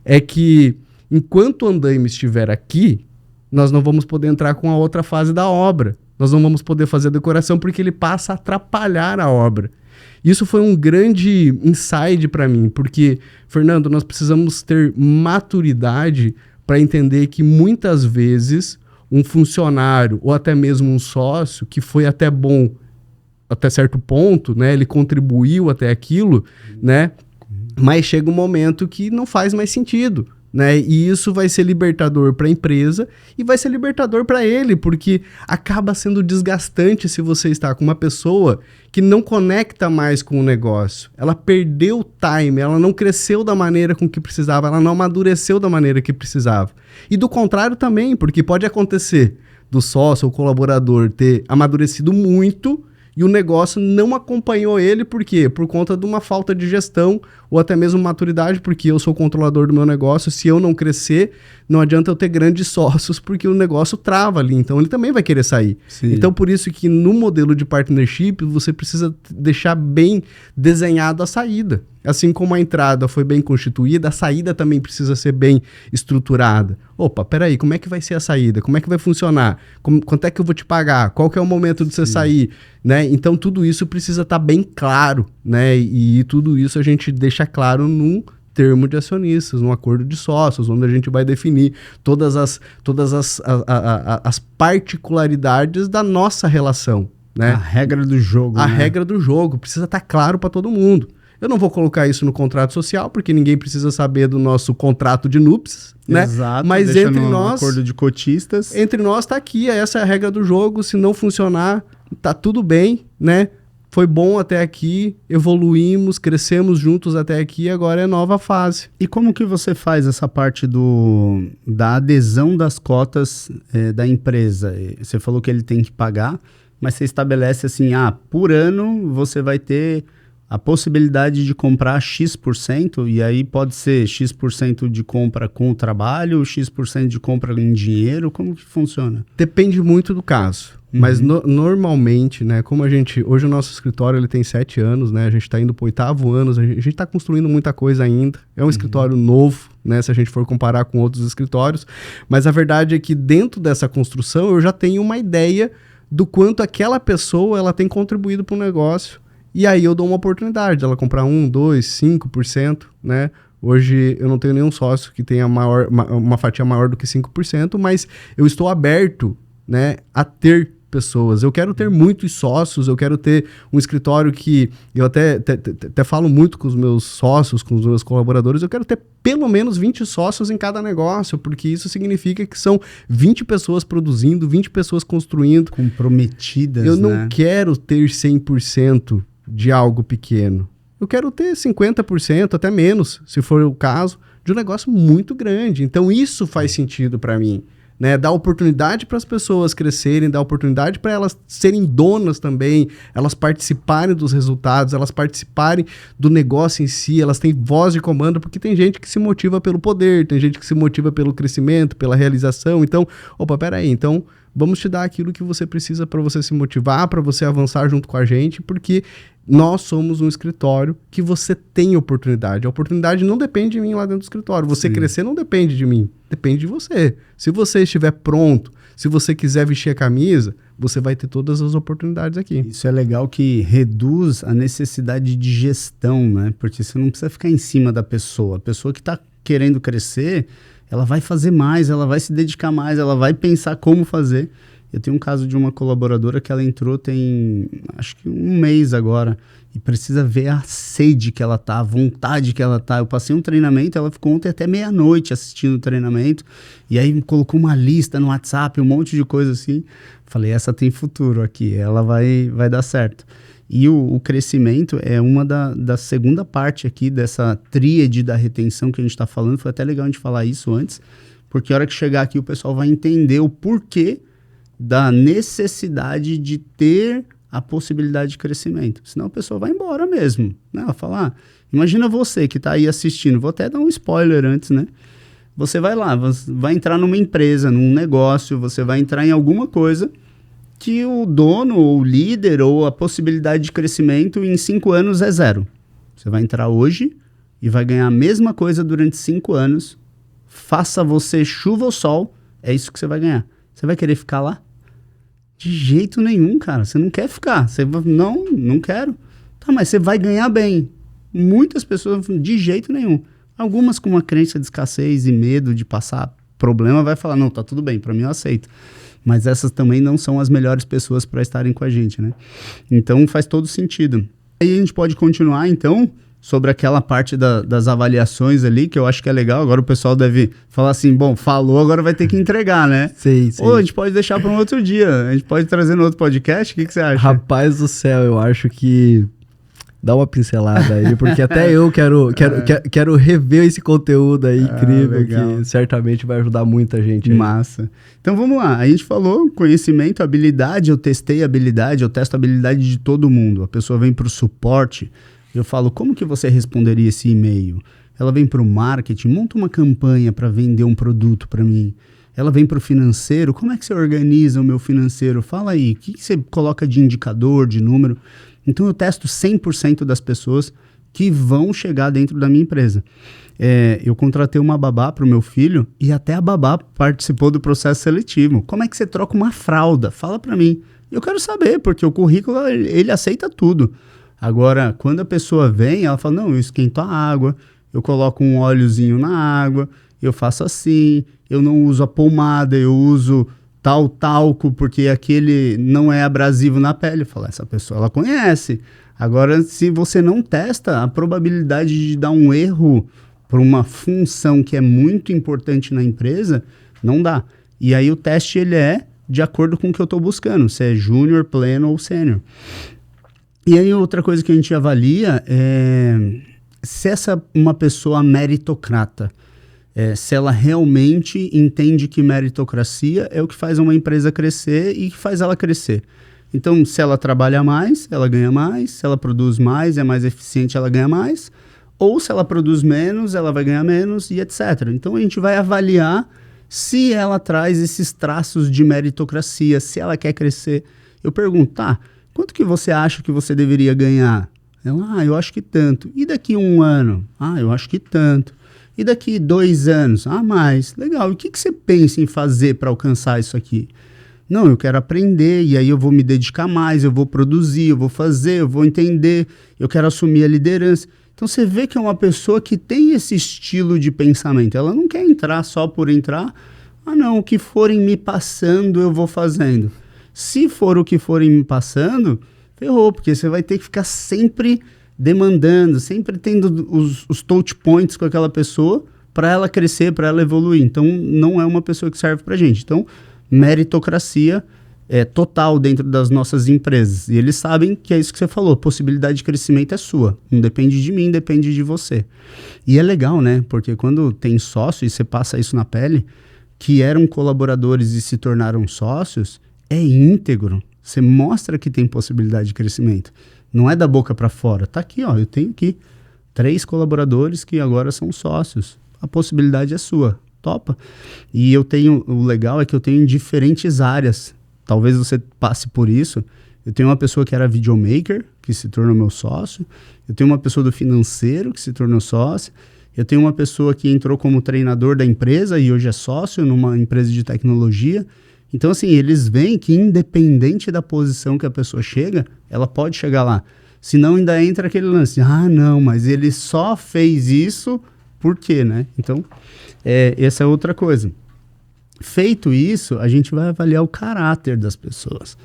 É que enquanto o andaime estiver aqui, nós não vamos poder entrar com a outra fase da obra. Nós não vamos poder fazer a decoração porque ele passa a atrapalhar a obra. Isso foi um grande insight para mim, porque, Fernando, nós precisamos ter maturidade para entender que muitas vezes um funcionário ou até mesmo um sócio que foi até bom até certo ponto, né, ele contribuiu até aquilo, né, mas chega um momento que não faz mais sentido. Né? E isso vai ser libertador para a empresa e vai ser libertador para ele, porque acaba sendo desgastante se você está com uma pessoa que não conecta mais com o negócio. Ela perdeu o time, ela não cresceu da maneira com que precisava, ela não amadureceu da maneira que precisava. E do contrário também, porque pode acontecer do sócio ou colaborador ter amadurecido muito e o negócio não acompanhou ele, por quê? Por conta de uma falta de gestão ou até mesmo maturidade, porque eu sou o controlador do meu negócio, se eu não crescer, não adianta eu ter grandes sócios, porque o negócio trava ali, então ele também vai querer sair. Sim. Então por isso que no modelo de partnership, você precisa deixar bem desenhado a saída. Assim como a entrada foi bem constituída, a saída também precisa ser bem estruturada. Opa, peraí, como é que vai ser a saída? Como é que vai funcionar? Quanto é que eu vou te pagar? Qual que é o momento de você sair? Né? Então, tudo isso precisa estar bem claro, né? E tudo isso a gente deixa claro num termo de acionistas, num acordo de sócios, onde a gente vai definir todas as particularidades da nossa relação. Né? A regra do jogo. A regra do jogo precisa estar claro para todo mundo. Eu não vou colocar isso no contrato social, porque ninguém precisa saber do nosso contrato de núpcias, né? Exato, mas entre nós, acordo de cotistas. Entre nós tá aqui, essa é a regra do jogo. Se não funcionar, tá tudo bem, né? Foi bom até aqui, evoluímos, crescemos juntos até aqui, agora é nova fase. E como que você faz essa parte da adesão das cotas da empresa? Você falou que ele tem que pagar, mas você estabelece assim, por ano você vai ter a possibilidade de comprar X%, e aí pode ser X% de compra com o trabalho, X% de compra em dinheiro, como que funciona? Depende muito do caso. Mas normalmente, né, como hoje o nosso escritório ele tem 7 anos, né, a gente está indo para o 8º ano, a gente está construindo muita coisa ainda, é um escritório novo, né, se a gente for comparar com outros escritórios, mas a verdade é que dentro dessa construção eu já tenho uma ideia do quanto aquela pessoa ela tem contribuído para o negócio, e aí eu dou uma oportunidade dela comprar 1, 2, 5%, né. Hoje eu não tenho nenhum sócio que tenha uma fatia maior do que 5%, mas eu estou aberto, né, a ter pessoas. Eu quero ter muitos sócios, eu quero ter um escritório que eu até falo muito com os meus sócios, com os meus colaboradores, eu quero ter pelo menos 20 sócios em cada negócio, porque isso significa que são 20 pessoas produzindo, 20 pessoas construindo. Comprometidas, eu não quero ter 100% de algo pequeno. Eu quero ter 50%, até menos, se for o caso, de um negócio muito grande. Então isso faz sentido para mim. Né, dar oportunidade para as pessoas crescerem, dar oportunidade para elas serem donas também, elas participarem dos resultados, elas participarem do negócio em si, elas têm voz de comando, porque tem gente que se motiva pelo poder, tem gente que se motiva pelo crescimento, pela realização. Então, peraí, então vamos te dar aquilo que você precisa para você se motivar, para você avançar junto com a gente, porque nós somos um escritório que você tem oportunidade. A oportunidade não depende de mim lá dentro do escritório. Você crescer não depende de mim, depende de você. Se você estiver pronto, se você quiser vestir a camisa, você vai ter todas as oportunidades aqui. Isso é legal que reduz a necessidade de gestão, né? Porque você não precisa ficar em cima da pessoa. A pessoa que está querendo crescer, ela vai fazer mais, ela vai se dedicar mais, ela vai pensar como fazer. Eu tenho um caso de uma colaboradora que ela entrou tem, acho que 1 mês agora, e precisa ver a sede que ela tá, a vontade que ela tá. Eu passei um treinamento, ela ficou ontem até meia-noite assistindo o treinamento, e aí me colocou uma lista no WhatsApp, um monte de coisa assim. Falei, essa tem futuro aqui, ela vai dar certo. E o crescimento é uma da segunda parte aqui dessa tríade da retenção que a gente está falando. Foi até legal a gente falar isso antes, porque a hora que chegar aqui o pessoal vai entender o porquê da necessidade de ter a possibilidade de crescimento. Senão a pessoa vai embora mesmo, né? Ela fala, imagina você que está aí assistindo, vou até dar um spoiler antes, né? Você vai lá, vai entrar numa empresa, num negócio, você vai entrar em alguma coisa que o dono, ou o líder, ou a possibilidade de crescimento em 5 anos é 0. Você vai entrar hoje e vai ganhar a mesma coisa durante 5 anos, faça você chuva ou sol, é isso que você vai ganhar. Você vai querer ficar lá? De jeito nenhum, cara. Você não quer ficar. Você não quero. Tá, mas você vai ganhar bem. Muitas pessoas, de jeito nenhum. Algumas com uma crença de escassez e medo de passar problema, vai falar, não, tá tudo bem, pra mim eu aceito. Mas essas também não são as melhores pessoas para estarem com a gente, né? Então faz todo sentido. Aí a gente pode continuar, então, sobre aquela parte das avaliações ali, que eu acho que é legal. Agora o pessoal deve falar assim, bom, falou, agora vai ter que entregar, né? Sim. Ou a gente pode deixar para um outro dia. A gente pode trazer no outro podcast. O que você acha? Rapaz do céu, eu acho que dá uma pincelada aí, porque até eu quero rever esse conteúdo aí incrível, que certamente vai ajudar muita gente aí. Massa. Então vamos lá, a gente falou conhecimento, habilidade, eu testei habilidade, eu testo a habilidade de todo mundo. A pessoa vem para o suporte, eu falo, como que você responderia esse e-mail? Ela vem para o marketing, monta uma campanha para vender um produto para mim. Ela vem para o financeiro, como é que você organiza o meu financeiro? Fala aí, o que você coloca de indicador, de número? Então eu testo 100% das pessoas que vão chegar dentro da minha empresa. Eu contratei uma babá para o meu filho e até a babá participou do processo seletivo. Como é que você troca uma fralda? Fala para mim. Eu quero saber, porque o currículo ele aceita tudo. Agora, quando a pessoa vem, ela fala, não, eu esquento a água, eu coloco um óleozinho na água, eu faço assim, eu não uso a pomada, eu uso tal talco, porque aquele não é abrasivo na pele. Eu falo, essa pessoa, ela conhece. Agora, se você não testa, a probabilidade de dar um erro para uma função que é muito importante na empresa, não dá. E aí o teste, ele é de acordo com o que eu estou buscando, se é júnior, pleno ou sênior. E aí outra coisa que a gente avalia é se uma pessoa meritocrata, se ela realmente entende que meritocracia é o que faz uma empresa crescer e que faz ela crescer. Então, se ela trabalha mais, ela ganha mais. Se ela produz mais, é mais eficiente, ela ganha mais. Ou se ela produz menos, ela vai ganhar menos e etc. Então, a gente vai avaliar se ela traz esses traços de meritocracia, se ela quer crescer. Eu pergunto, tá, quanto que você acha que você deveria ganhar? Ela, eu acho que tanto. E daqui 1 ano? Eu acho que tanto. E daqui 2 anos? Mais. Legal. E o que você pensa em fazer para alcançar isso aqui? Não, eu quero aprender, e aí eu vou me dedicar mais, eu vou produzir, eu vou fazer, eu vou entender, eu quero assumir a liderança. Então você vê que é uma pessoa que tem esse estilo de pensamento. Ela não quer entrar só por entrar. Não, o que forem me passando, eu vou fazendo. Se for o que forem me passando, ferrou, porque você vai ter que ficar sempre demandando, sempre tendo os touch points com aquela pessoa para ela crescer, para ela evoluir. Então, não é uma pessoa que serve para a gente. Então, meritocracia é total dentro das nossas empresas. E eles sabem que é isso que você falou, possibilidade de crescimento é sua. Não depende de mim, depende de você. E é legal, né? Porque quando tem sócio e você passa isso na pele, que eram colaboradores e se tornaram sócios, é íntegro. Você mostra que tem possibilidade de crescimento. Não é da boca para fora. Tá aqui, ó. Eu tenho aqui 3 colaboradores que agora são sócios. A possibilidade é sua. Topa. E o legal é que eu tenho em diferentes áreas. Talvez você passe por isso. Eu tenho uma pessoa que era videomaker, que se tornou meu sócio. Eu tenho uma pessoa do financeiro, que se tornou sócio. Eu tenho uma pessoa que entrou como treinador da empresa e hoje é sócio numa empresa de tecnologia. Então, assim, eles veem que independente da posição que a pessoa chega, ela pode chegar lá. Senão ainda entra aquele lance, não, mas ele só fez isso, por quê, né? Então, essa é outra coisa. Feito isso, a gente vai avaliar o caráter das pessoas.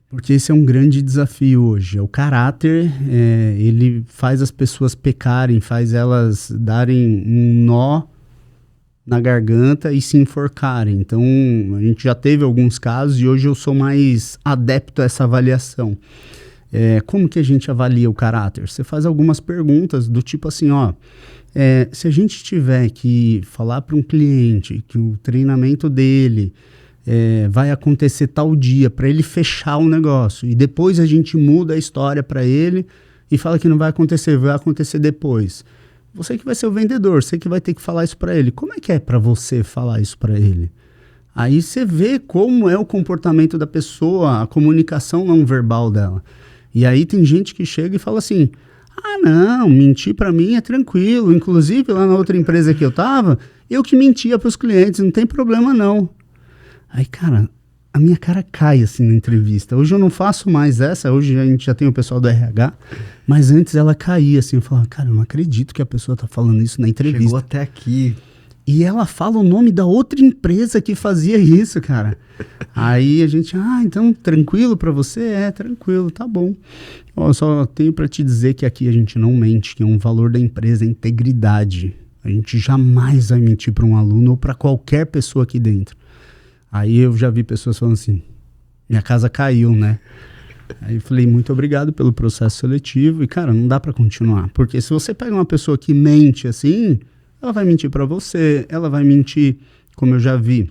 Porque esse é um grande desafio hoje. O caráter, ele faz as pessoas pecarem, faz elas darem um nó na garganta e se enforcarem. Então, a gente já teve alguns casos e hoje eu sou mais adepto a essa avaliação. Como que a gente avalia o caráter? Você faz algumas perguntas do tipo assim, se a gente tiver que falar para um cliente que o treinamento dele vai acontecer tal dia para ele fechar o negócio e depois a gente muda a história para ele e fala que não vai acontecer depois. Você que vai ser o vendedor, você que vai ter que falar isso para ele. Como é que é para você falar isso para ele? Aí você vê como é o comportamento da pessoa, a comunicação não verbal dela. E aí tem gente que chega e fala assim, não, mentir para mim é tranquilo. Inclusive lá na outra empresa que eu tava, eu que mentia para os clientes, não tem problema não. Aí, cara, a minha cara cai assim na entrevista. Hoje eu não faço mais essa, hoje a gente já tem o pessoal do RH, mas antes ela caía assim, eu falava, cara, eu não acredito que a pessoa tá falando isso na entrevista. Chegou até aqui. E ela fala o nome da outra empresa que fazia isso, cara. Aí a gente, então tranquilo pra você? Tranquilo, tá bom. Eu só tenho pra te dizer que aqui a gente não mente, que é um valor da empresa, a integridade. A gente jamais vai mentir pra um aluno ou pra qualquer pessoa aqui dentro. Aí eu já vi pessoas falando assim, minha casa caiu, né? Aí eu falei, muito obrigado pelo processo seletivo. E, cara, não dá pra continuar. Porque se você pega uma pessoa que mente assim, ela vai mentir pra você, ela vai mentir, como eu já vi,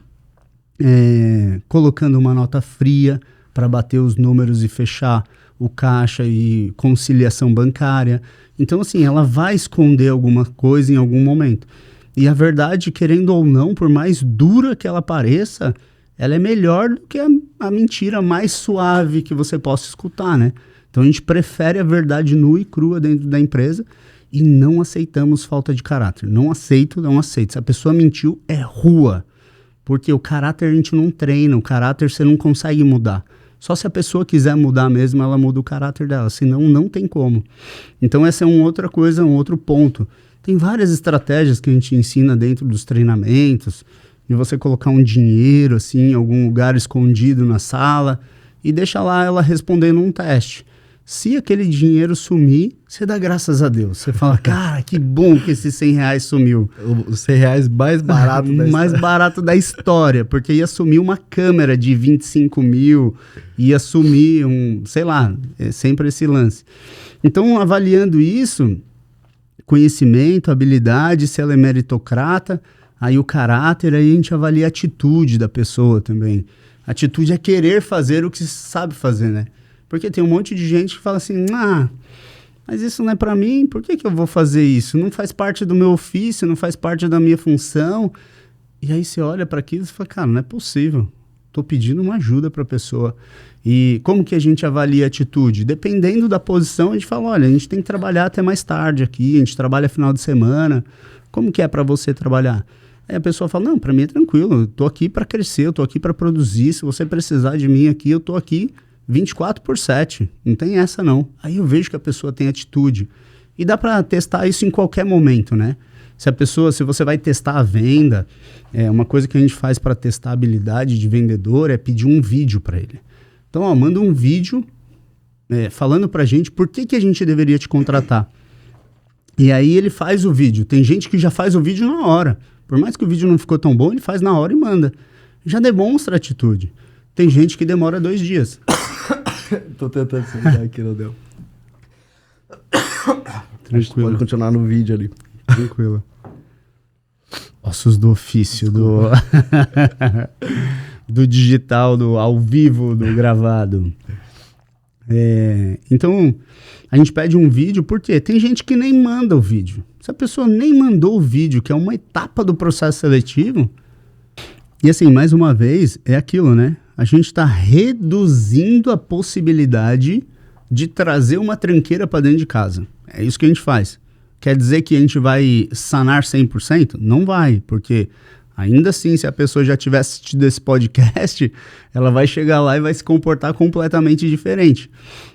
colocando uma nota fria para bater os números e fechar o caixa e conciliação bancária. Então, assim, ela vai esconder alguma coisa em algum momento. E a verdade, querendo ou não, por mais dura que ela pareça, ela é melhor do que a mentira mais suave que você possa escutar, né? Então a gente prefere a verdade nua e crua dentro da empresa e não aceitamos falta de caráter. Não aceito. Se a pessoa mentiu, é rua. Porque o caráter a gente não treina, o caráter você não consegue mudar. Só se a pessoa quiser mudar mesmo, ela muda o caráter dela, senão não tem como. Então essa é uma outra coisa, um outro ponto. Tem várias estratégias que a gente ensina dentro dos treinamentos, de você colocar um dinheiro assim, em algum lugar escondido na sala e deixa lá ela respondendo um teste. Se aquele dinheiro sumir, você dá graças a Deus. Você fala, cara, que bom que esses R$100 sumiu. Os R$100 mais barato da história. Mais barato da história, porque ia sumir uma câmera de 25 mil, ia sumir sei lá, é sempre esse lance. Então, avaliando isso, conhecimento, habilidade, se ela é meritocrata, aí o caráter, aí a gente avalia a atitude da pessoa também. Atitude é querer fazer o que se sabe fazer, né? Porque tem um monte de gente que fala assim, mas isso não é para mim, por que eu vou fazer isso? Não faz parte do meu ofício, não faz parte da minha função. E aí você olha para aquilo e fala, cara, não é possível. Estou pedindo uma ajuda para a pessoa. E como que a gente avalia a atitude? Dependendo da posição, a gente fala, olha, a gente tem que trabalhar até mais tarde aqui, a gente trabalha final de semana. Como que é para você trabalhar? Aí a pessoa fala, não, para mim é tranquilo, eu estou aqui para crescer, eu estou aqui para produzir, se você precisar de mim aqui, eu estou aqui 24/7, não tem essa não. Aí eu vejo que a pessoa tem atitude. E dá para testar isso em qualquer momento, né? Se você vai testar a venda, uma coisa que a gente faz para testar a habilidade de vendedor é pedir um vídeo para ele. Então, manda um vídeo falando para a gente por que a gente deveria te contratar. E aí ele faz o vídeo. Tem gente que já faz o vídeo na hora. Por mais que o vídeo não ficou tão bom, ele faz na hora e manda. Já demonstra atitude. Tem gente que demora 2 dias. Tô tentando sentar aqui, não deu. Tranquilo. Pode continuar no vídeo ali. Tranquilo. Ossos do ofício, do digital, do ao vivo, do gravado. Então, a gente pede um vídeo, porque tem gente que nem manda o vídeo. Se a pessoa nem mandou o vídeo, que é uma etapa do processo seletivo, e assim, mais uma vez, é aquilo, né? A gente está reduzindo a possibilidade de trazer uma tranqueira para dentro de casa. É isso que a gente faz. Quer dizer que a gente vai sanar 100%? Não vai, porque ainda assim, se a pessoa já tiver assistido esse podcast, ela vai chegar lá e vai se comportar completamente diferente.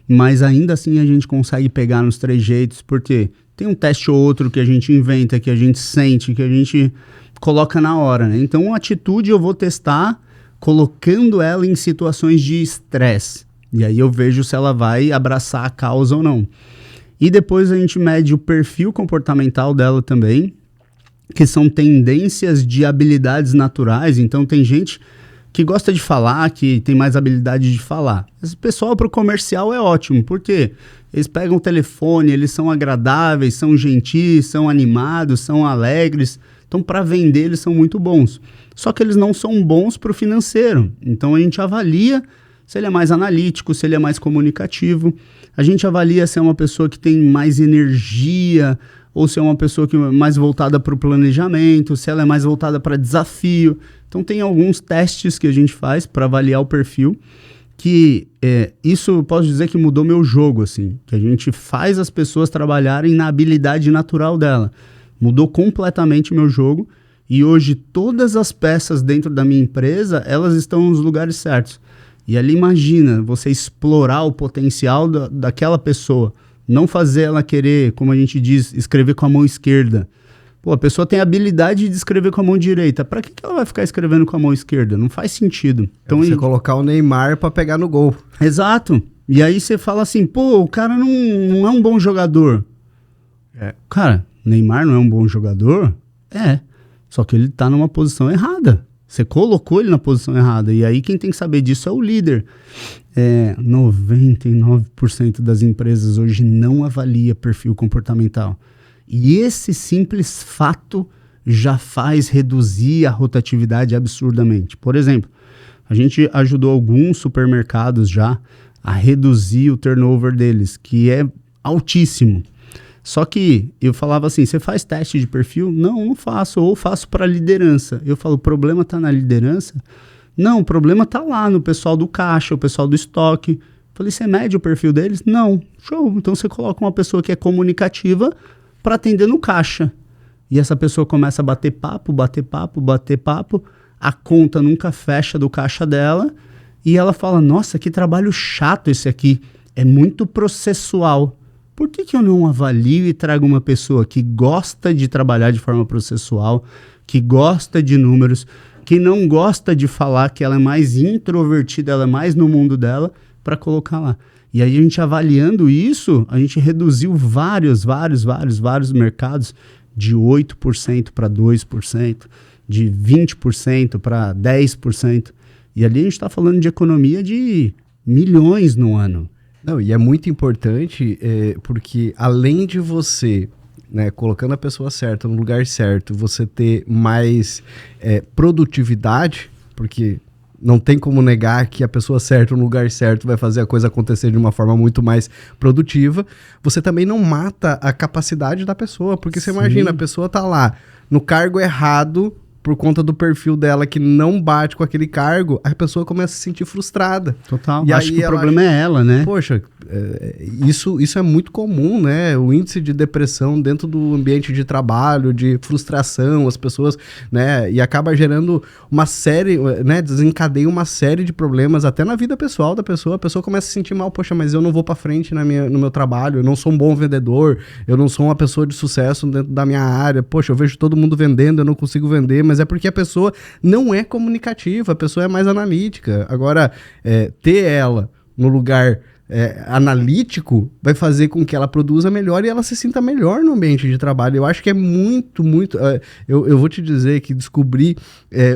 Mas ainda assim a gente consegue pegar nos trejeitos, porque tem um teste ou outro que a gente inventa, que a gente sente, que a gente coloca na hora, né? Então, a atitude eu vou testar colocando ela em situações de estresse. E aí eu vejo se ela vai abraçar a causa ou não. E depois a gente mede o perfil comportamental dela também, que são tendências de habilidades naturais. Então tem gente que gosta de falar, que tem mais habilidade de falar. Esse pessoal para o comercial é ótimo, porque eles pegam o telefone, eles são agradáveis, são gentis, são animados, são alegres. Então para vender eles são muito bons. Só que eles não são bons para o financeiro. Então a gente avalia se ele é mais analítico, se ele é mais comunicativo. A gente avalia se é uma pessoa que tem mais energia ou se é uma pessoa que é mais voltada para o planejamento, se ela é mais voltada para desafio. Então tem alguns testes que a gente faz para avaliar o perfil, que isso eu posso dizer que mudou meu jogo, assim, que a gente faz as pessoas trabalharem na habilidade natural dela. Mudou completamente meu jogo e hoje todas as peças dentro da minha empresa, elas estão nos lugares certos. E ali imagina, você explorar o potencial daquela pessoa, não fazer ela querer, como a gente diz, escrever com a mão esquerda. Pô, a pessoa tem a habilidade de escrever com a mão direita, para que ela vai ficar escrevendo com a mão esquerda? Não faz sentido. Então, você colocar o Neymar para pegar no gol. Exato. E aí você fala assim, pô, o cara não é um bom jogador. Cara, Neymar não é um bom jogador? Só que ele tá numa posição errada. Você colocou ele na posição errada. E aí quem tem que saber disso é o líder. 99% das empresas hoje não avalia perfil comportamental. E esse simples fato já faz reduzir a rotatividade absurdamente. Por exemplo, a gente ajudou alguns supermercados já a reduzir o turnover deles, que é altíssimo. Só que eu falava assim, você faz teste de perfil? Não faço, ou faço para liderança. Eu falo, o problema está na liderança? Não, o problema está lá no pessoal do caixa, o pessoal do estoque. Falei, você mede o perfil deles? Não. Show, então você coloca uma pessoa que é comunicativa para atender no caixa. E essa pessoa começa a bater papo, a conta nunca fecha do caixa dela, e ela fala, nossa, que trabalho chato esse aqui, é muito processual. Por que eu não avalio e trago uma pessoa que gosta de trabalhar de forma processual, que gosta de números, que não gosta de falar, que ela é mais introvertida, ela é mais no mundo dela, para colocar lá? E aí a gente avaliando isso, a gente reduziu vários mercados de 8% para 2%, de 20% para 10%. E ali a gente está falando de economia de milhões no ano. Não, e é muito importante porque além de você, né, colocando a pessoa certa no lugar certo, você ter mais produtividade, porque não tem como negar que a pessoa certa no lugar certo vai fazer a coisa acontecer de uma forma muito mais produtiva, você também não mata a capacidade da pessoa, porque você imagina, a pessoa tá lá no cargo errado, por conta do perfil dela que não bate com aquele cargo, a pessoa começa a se sentir frustrada. Total. E acho que o problema é ela, né? Poxa, isso é muito comum, né? O índice de depressão dentro do ambiente de trabalho, de frustração, as pessoas, né? E acaba gerando uma série, né? Desencadeia uma série de problemas até na vida pessoal da pessoa. A pessoa começa a se sentir mal. Poxa, mas eu não vou pra frente no meu trabalho, eu não sou um bom vendedor, eu não sou uma pessoa de sucesso dentro da minha área. Poxa, eu vejo todo mundo vendendo, eu não consigo vender, mas é porque a pessoa não é comunicativa, a pessoa é mais analítica. Agora, ter ela no lugar analítico vai fazer com que ela produza melhor e ela se sinta melhor no ambiente de trabalho. Eu acho que é muito... eu vou te dizer que descobri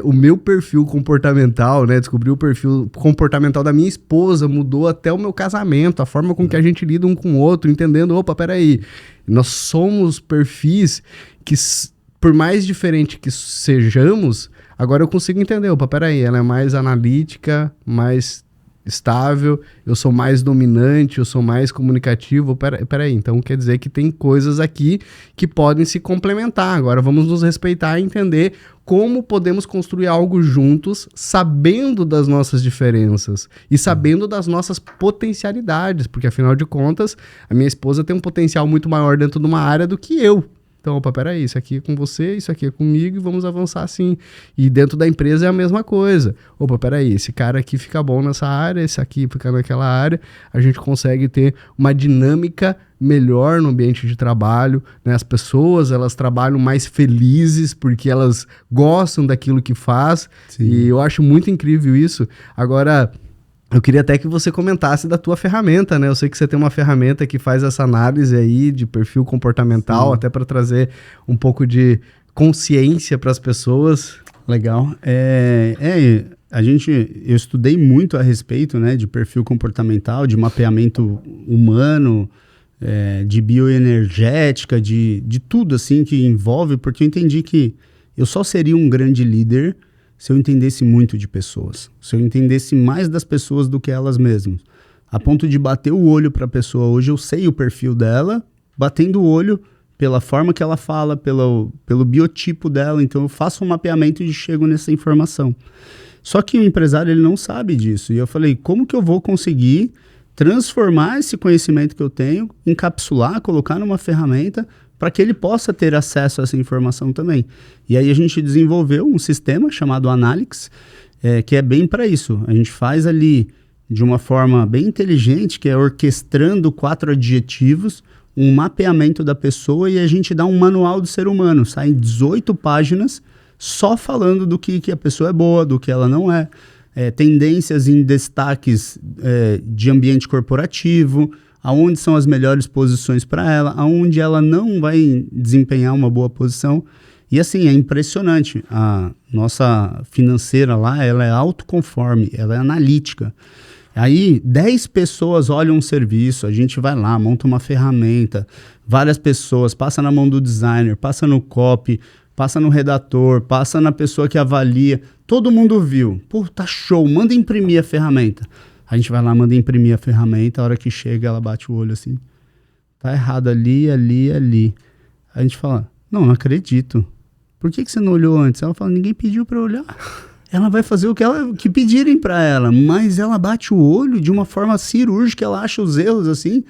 o meu perfil comportamental, né? Descobri o perfil comportamental da minha esposa, mudou até o meu casamento, a forma com que a gente lida um com o outro, entendendo, opa, peraí, nós somos perfis que... Por mais diferente que sejamos, agora eu consigo entender, opa, peraí, ela é mais analítica, mais estável, eu sou mais dominante, eu sou mais comunicativo, peraí, então quer dizer que tem coisas aqui que podem se complementar. Agora vamos nos respeitar e entender como podemos construir algo juntos, sabendo das nossas diferenças e sabendo das nossas potencialidades, porque afinal de contas, a minha esposa tem um potencial muito maior dentro de uma área do que eu. Então, opa, peraí, isso aqui é com você, isso aqui é comigo e vamos avançar assim. E dentro da empresa é a mesma coisa. Opa, peraí, esse cara aqui fica bom nessa área, esse aqui fica naquela área. A gente consegue ter uma dinâmica melhor no ambiente de trabalho, né? As pessoas, elas trabalham mais felizes porque elas gostam daquilo que faz. Sim. E eu acho muito incrível isso. Agora... Eu queria até que você comentasse da tua ferramenta, né? Eu sei que você tem uma ferramenta que faz essa análise aí de perfil comportamental, até para trazer um pouco de consciência para as pessoas. Legal. Eu estudei muito a respeito, né, de perfil comportamental, de mapeamento humano, de bioenergética, de tudo assim que envolve, porque eu entendi que eu só seria um grande líder se eu entendesse muito de pessoas, se eu entendesse mais das pessoas do que elas mesmas, a ponto de bater o olho para a pessoa. Hoje eu sei o perfil dela, batendo o olho pela forma que ela fala, pelo biotipo dela, então eu faço um mapeamento e chego nessa informação. Só que o empresário, ele não sabe disso, e eu falei, como que eu vou conseguir transformar esse conhecimento que eu tenho, encapsular, colocar numa ferramenta para que ele possa ter acesso a essa informação também. E aí a gente desenvolveu um sistema chamado Analytics, que é bem para isso. A gente faz ali de uma forma bem inteligente, que é orquestrando 4 adjetivos, um mapeamento da pessoa, e a gente dá um manual do ser humano. Saem 18 páginas só falando do que a pessoa é boa, do que ela não é, tendências em destaques de ambiente corporativo, aonde são as melhores posições para ela, aonde ela não vai desempenhar uma boa posição. E assim, é impressionante. A nossa financeira lá, ela é autoconforme, ela é analítica. Aí 10 pessoas olham um serviço, a gente vai lá, monta uma ferramenta, várias pessoas, passa na mão do designer, passa no copy, passa no redator, passa na pessoa que avalia, todo mundo viu. Pô, tá show, manda imprimir a ferramenta. A gente vai lá, manda imprimir a ferramenta, a hora que chega ela bate o olho assim, tá errado ali. A gente fala, não acredito. Por que você não olhou antes? Ela fala, ninguém pediu para olhar. Ela vai fazer o que pedirem para ela, mas ela bate o olho de uma forma cirúrgica, ela acha os erros assim,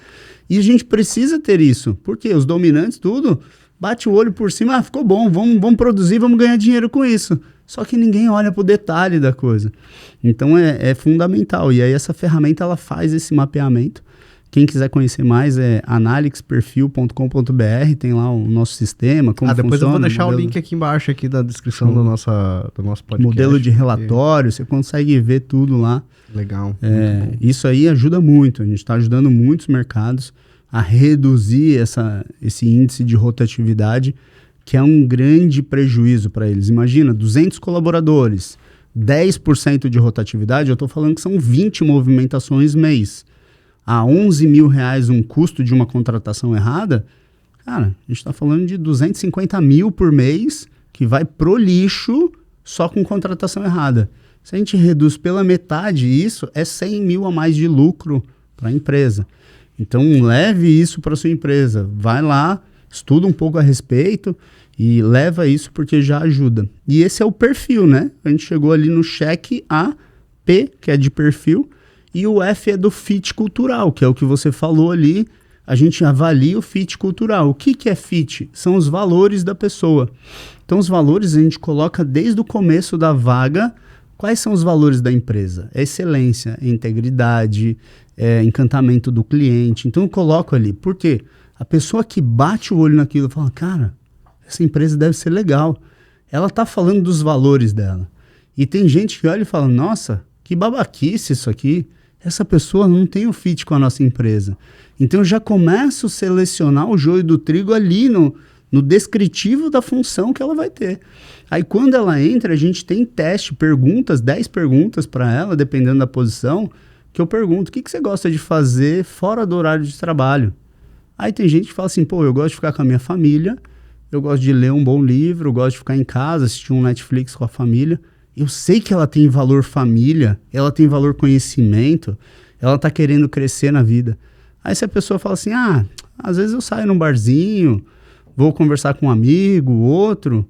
e a gente precisa ter isso, porque os dominantes tudo, bate o olho por cima, ficou bom, vamos produzir, vamos ganhar dinheiro com isso. Só que ninguém olha para o detalhe da coisa. Então é fundamental. E aí essa ferramenta ela faz esse mapeamento. Quem quiser conhecer mais é analyxperfil.com.br, tem lá o nosso sistema, como depois funciona. Eu vou deixar o link aqui embaixo aqui da descrição do nosso podcast. Modelo de relatório, você consegue ver tudo lá. Legal. Isso aí ajuda muito. A gente está ajudando muitos mercados a reduzir esse índice de rotatividade, que é um grande prejuízo para eles. Imagina, 200 colaboradores, 10% de rotatividade, eu estou falando que são 20 movimentações mês. A R$11 mil um custo de uma contratação errada, cara, a gente está falando de 250 mil por mês que vai pro lixo só com contratação errada. Se a gente reduz pela metade isso, é 100 mil a mais de lucro para a empresa. Então, leve isso para sua empresa. Vai lá, estuda um pouco a respeito e leva isso porque já ajuda. E esse é o perfil, né? A gente chegou ali no cheque A, P, que é de perfil, e o F é do fit cultural, que é o que você falou ali. A gente avalia o fit cultural. O que é fit? São os valores da pessoa. Então, os valores a gente coloca desde o começo da vaga. Quais são os valores da empresa? É excelência, é integridade, é encantamento do cliente. Então, eu coloco ali. Por quê? A pessoa que bate o olho naquilo fala, cara, essa empresa deve ser legal. Ela está falando dos valores dela. E tem gente que olha e fala, nossa, que babaquice isso aqui. Essa pessoa não tem o fit com a nossa empresa. Então, eu já começo a selecionar o joio do trigo ali no descritivo da função que ela vai ter. Aí, quando ela entra, a gente tem teste, perguntas, 10 perguntas para ela, dependendo da posição, que eu pergunto, o que você gosta de fazer fora do horário de trabalho? Aí tem gente que fala assim, pô, eu gosto de ficar com a minha família, eu gosto de ler um bom livro, eu gosto de ficar em casa, assistir um Netflix com a família. Eu sei que ela tem valor família, ela tem valor conhecimento, ela está querendo crescer na vida. Aí se a pessoa fala assim, às vezes eu saio num barzinho, vou conversar com um amigo, outro,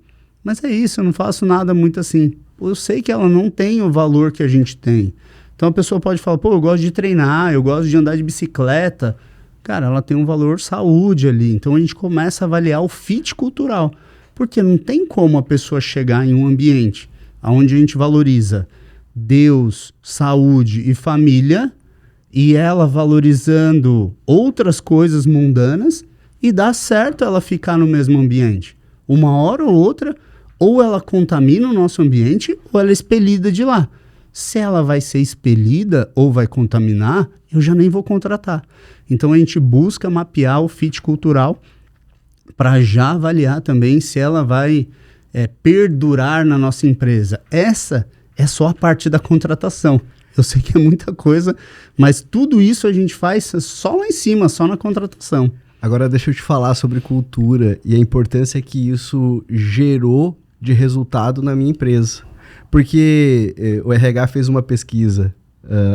mas é isso, eu não faço nada muito assim. Eu sei que ela não tem o valor que a gente tem. Então a pessoa pode falar, pô, eu gosto de treinar, eu gosto de andar de bicicleta. Cara, ela tem um valor saúde ali. Então a gente começa a avaliar o fit cultural. Porque não tem como a pessoa chegar em um ambiente onde a gente valoriza Deus, saúde e família, e ela valorizando outras coisas mundanas, e dá certo ela ficar no mesmo ambiente. Uma hora ou outra, ou ela contamina o nosso ambiente, ou ela é expelida de lá. Se ela vai ser expelida ou vai contaminar, eu já nem vou contratar. Então a gente busca mapear o fit cultural para já avaliar também se ela vai perdurar na nossa empresa. Essa é só a parte da contratação. Eu sei que é muita coisa, mas tudo isso a gente faz só lá em cima, só na contratação. Agora deixa eu te falar sobre cultura e a importância que isso gerou de resultado na minha empresa. Porque o RH fez uma pesquisa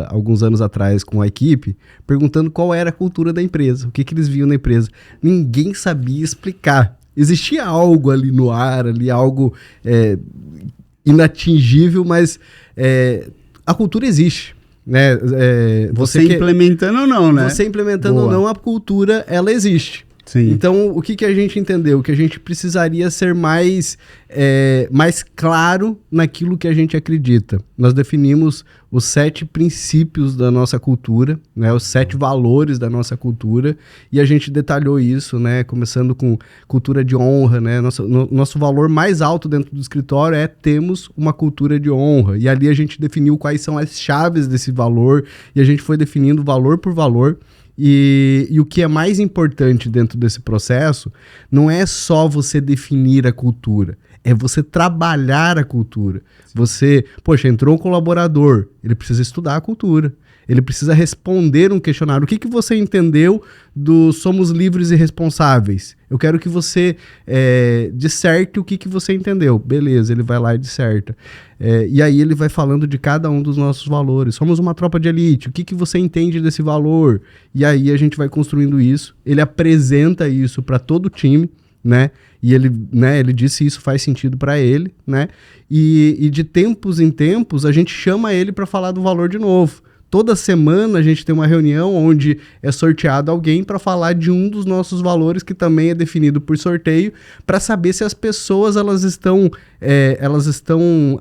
alguns anos atrás com a equipe, perguntando qual era a cultura da empresa, o que eles viam na empresa. Ninguém sabia explicar. Existia algo ali no ar, ali, algo inatingível, mas a cultura existe. Né? Você implementando ou não, né? Você implementando ou não, a cultura, ela existe. Sim. Então, o que a gente entendeu? Que a gente precisaria ser mais claro naquilo que a gente acredita. Nós definimos os 7 princípios da nossa cultura, né? Os 7 valores da nossa cultura, e a gente detalhou isso, né? Começando com cultura de honra, né? Nosso valor mais alto dentro do escritório é termos uma cultura de honra. E ali a gente definiu quais são as chaves desse valor, e a gente foi definindo valor por valor. E o que é mais importante dentro desse processo não é só você definir a cultura, é você trabalhar a cultura. Você, entrou um colaborador, ele precisa estudar a cultura, ele precisa responder um questionário. O que você entendeu do Somos Livres e Responsáveis? Eu quero que você disserte o que você entendeu. Beleza, ele vai lá e disserta. E aí ele vai falando de cada um dos nossos valores. Somos uma tropa de elite, o que você entende desse valor? E aí a gente vai construindo isso, ele apresenta isso para todo o time, né? E ele disse se isso faz sentido para ele, né? E de tempos em tempos a gente chama ele para falar do valor de novo. Toda semana a gente tem uma reunião onde é sorteado alguém para falar de um dos nossos valores, que também é definido por sorteio, para saber se as pessoas elas estão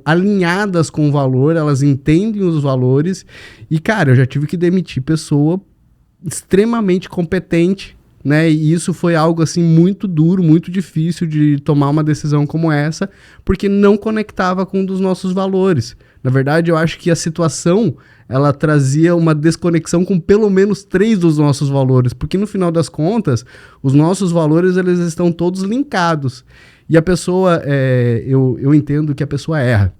alinhadas com o valor, elas entendem os valores. E, cara, eu já tive que demitir pessoa extremamente competente, né? E isso foi algo assim muito duro, muito difícil de tomar uma decisão como essa, porque não conectava com um dos nossos valores. Na verdade, eu acho que a situação ela trazia uma desconexão com pelo menos 3 dos nossos valores, porque no final das contas, os nossos valores eles estão todos linkados. E a pessoa, eu entendo que a pessoa erra.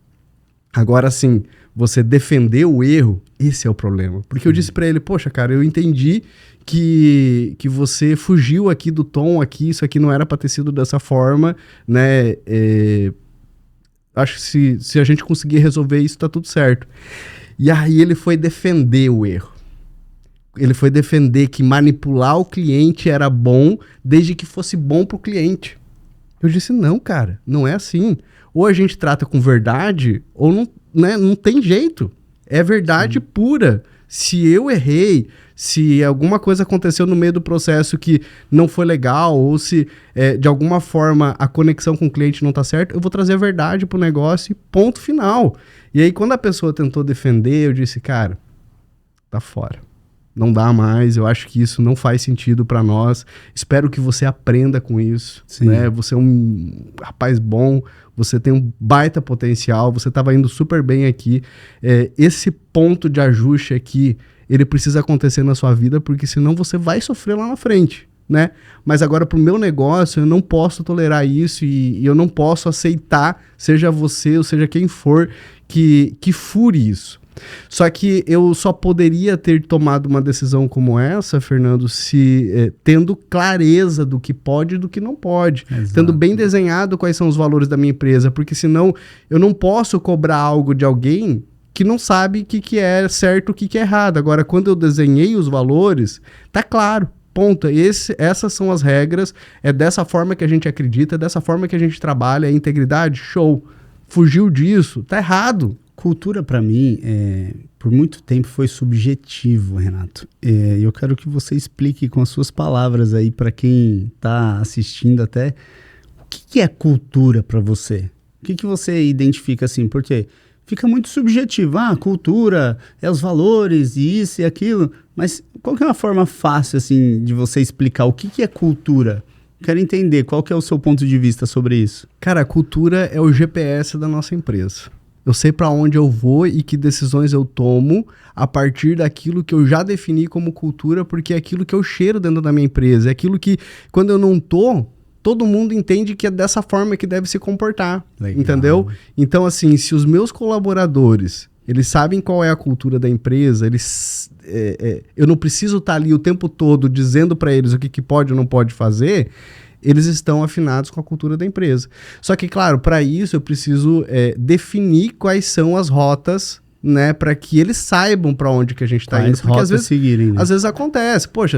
Agora, sim, você defender o erro, esse é o problema. Porque eu disse pra ele, poxa, cara, eu entendi que você fugiu aqui do tom, aqui, isso aqui não era pra ter sido dessa forma, né? acho que se a gente conseguir resolver isso, tá tudo certo. E aí ele foi defender o erro. Ele foi defender que manipular o cliente era bom desde que fosse bom pro cliente. Eu disse, não, cara, não é assim. Ou a gente trata com verdade, ou não, né, não tem jeito. É verdade pura. Se eu errei, se alguma coisa aconteceu no meio do processo que não foi legal, ou se de alguma forma a conexão com o cliente não tá certa, eu vou trazer a verdade pro negócio e ponto final. E aí quando a pessoa tentou defender, eu disse, cara, tá fora. Não dá mais, eu acho que isso não faz sentido para nós. Espero que você aprenda com isso. Né? Você é um rapaz bom, você tem um baita potencial, você estava indo super bem aqui. Esse ponto de ajuste aqui, ele precisa acontecer na sua vida, porque senão você vai sofrer lá na frente. Né? Mas agora para o meu negócio eu não posso tolerar isso e eu não posso aceitar, seja você ou seja quem for, que fure isso. Só que eu só poderia ter tomado uma decisão como essa, Fernando, se tendo clareza do que pode e do que não pode. Exato. Tendo bem desenhado quais são os valores da minha empresa, porque senão eu não posso cobrar algo de alguém que não sabe o que é certo, o que é errado. Agora, quando eu desenhei os valores, tá claro. Ponto. Essas são as regras, é dessa forma que a gente acredita, é dessa forma que a gente trabalha, é integridade, show. Fugiu disso, tá errado. Cultura, para mim, por muito tempo foi subjetivo, Renato. Eu quero que você explique com as suas palavras aí para quem está assistindo até, o que é cultura para você? O que você identifica assim? Porque fica muito subjetivo. Cultura é os valores e isso e aquilo. Mas qual que é uma forma fácil assim de você explicar o que é cultura? Quero entender qual que é o seu ponto de vista sobre isso. Cara, a cultura é o GPS da nossa empresa. Eu sei para onde eu vou e que decisões eu tomo a partir daquilo que eu já defini como cultura, porque é aquilo que eu cheiro dentro da minha empresa. É aquilo que, quando eu não tô, todo mundo entende que é dessa forma que deve se comportar. Legal. Entendeu? Então, assim, se os meus colaboradores, eles sabem qual é a cultura da empresa, eu não preciso estar ali o tempo todo dizendo para eles o que pode ou não pode fazer, eles estão afinados com a cultura da empresa. Só que, claro, para isso eu preciso definir quais são as rotas, né, para que eles saibam para onde que a gente está indo. Porque às vezes, seguirem, né? Às vezes acontece, poxa,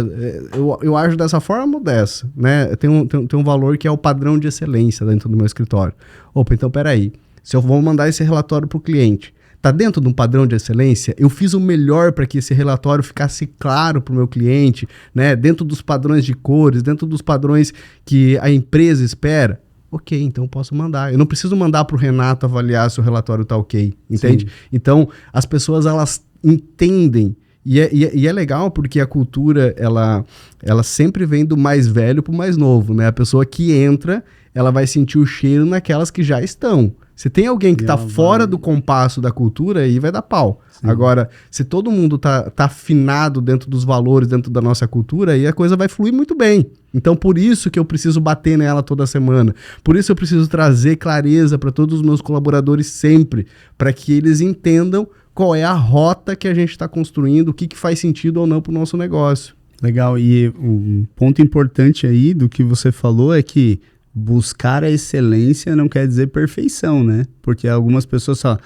eu ajo dessa forma ou dessa, né? Tem um valor que é o padrão de excelência dentro do meu escritório. Opa, então peraí, se eu vou mandar esse relatório para o cliente, está dentro de um padrão de excelência? Eu fiz o melhor para que esse relatório ficasse claro para o meu cliente, né? Dentro dos padrões de cores, dentro dos padrões que a empresa espera? Ok, então eu posso mandar. Eu não preciso mandar para o Renato avaliar se o relatório está ok, entende? Sim. Então, as pessoas, elas entendem. E é legal porque a cultura, ela sempre vem do mais velho para o mais novo, né? A pessoa que entra, ela vai sentir o cheiro naquelas que já estão. Se tem alguém que está fora do compasso da cultura, aí vai dar pau. Sim. Agora, se todo mundo tá afinado dentro dos valores, dentro da nossa cultura, aí a coisa vai fluir muito bem. Então, por isso que eu preciso bater nela toda semana. Por isso eu preciso trazer clareza para todos os meus colaboradores sempre, para que eles entendam qual é a rota que a gente está construindo, o que faz sentido ou não para o nosso negócio. Legal. E um ponto importante aí do que você falou é que buscar a excelência não quer dizer perfeição, né? Porque algumas pessoas falam,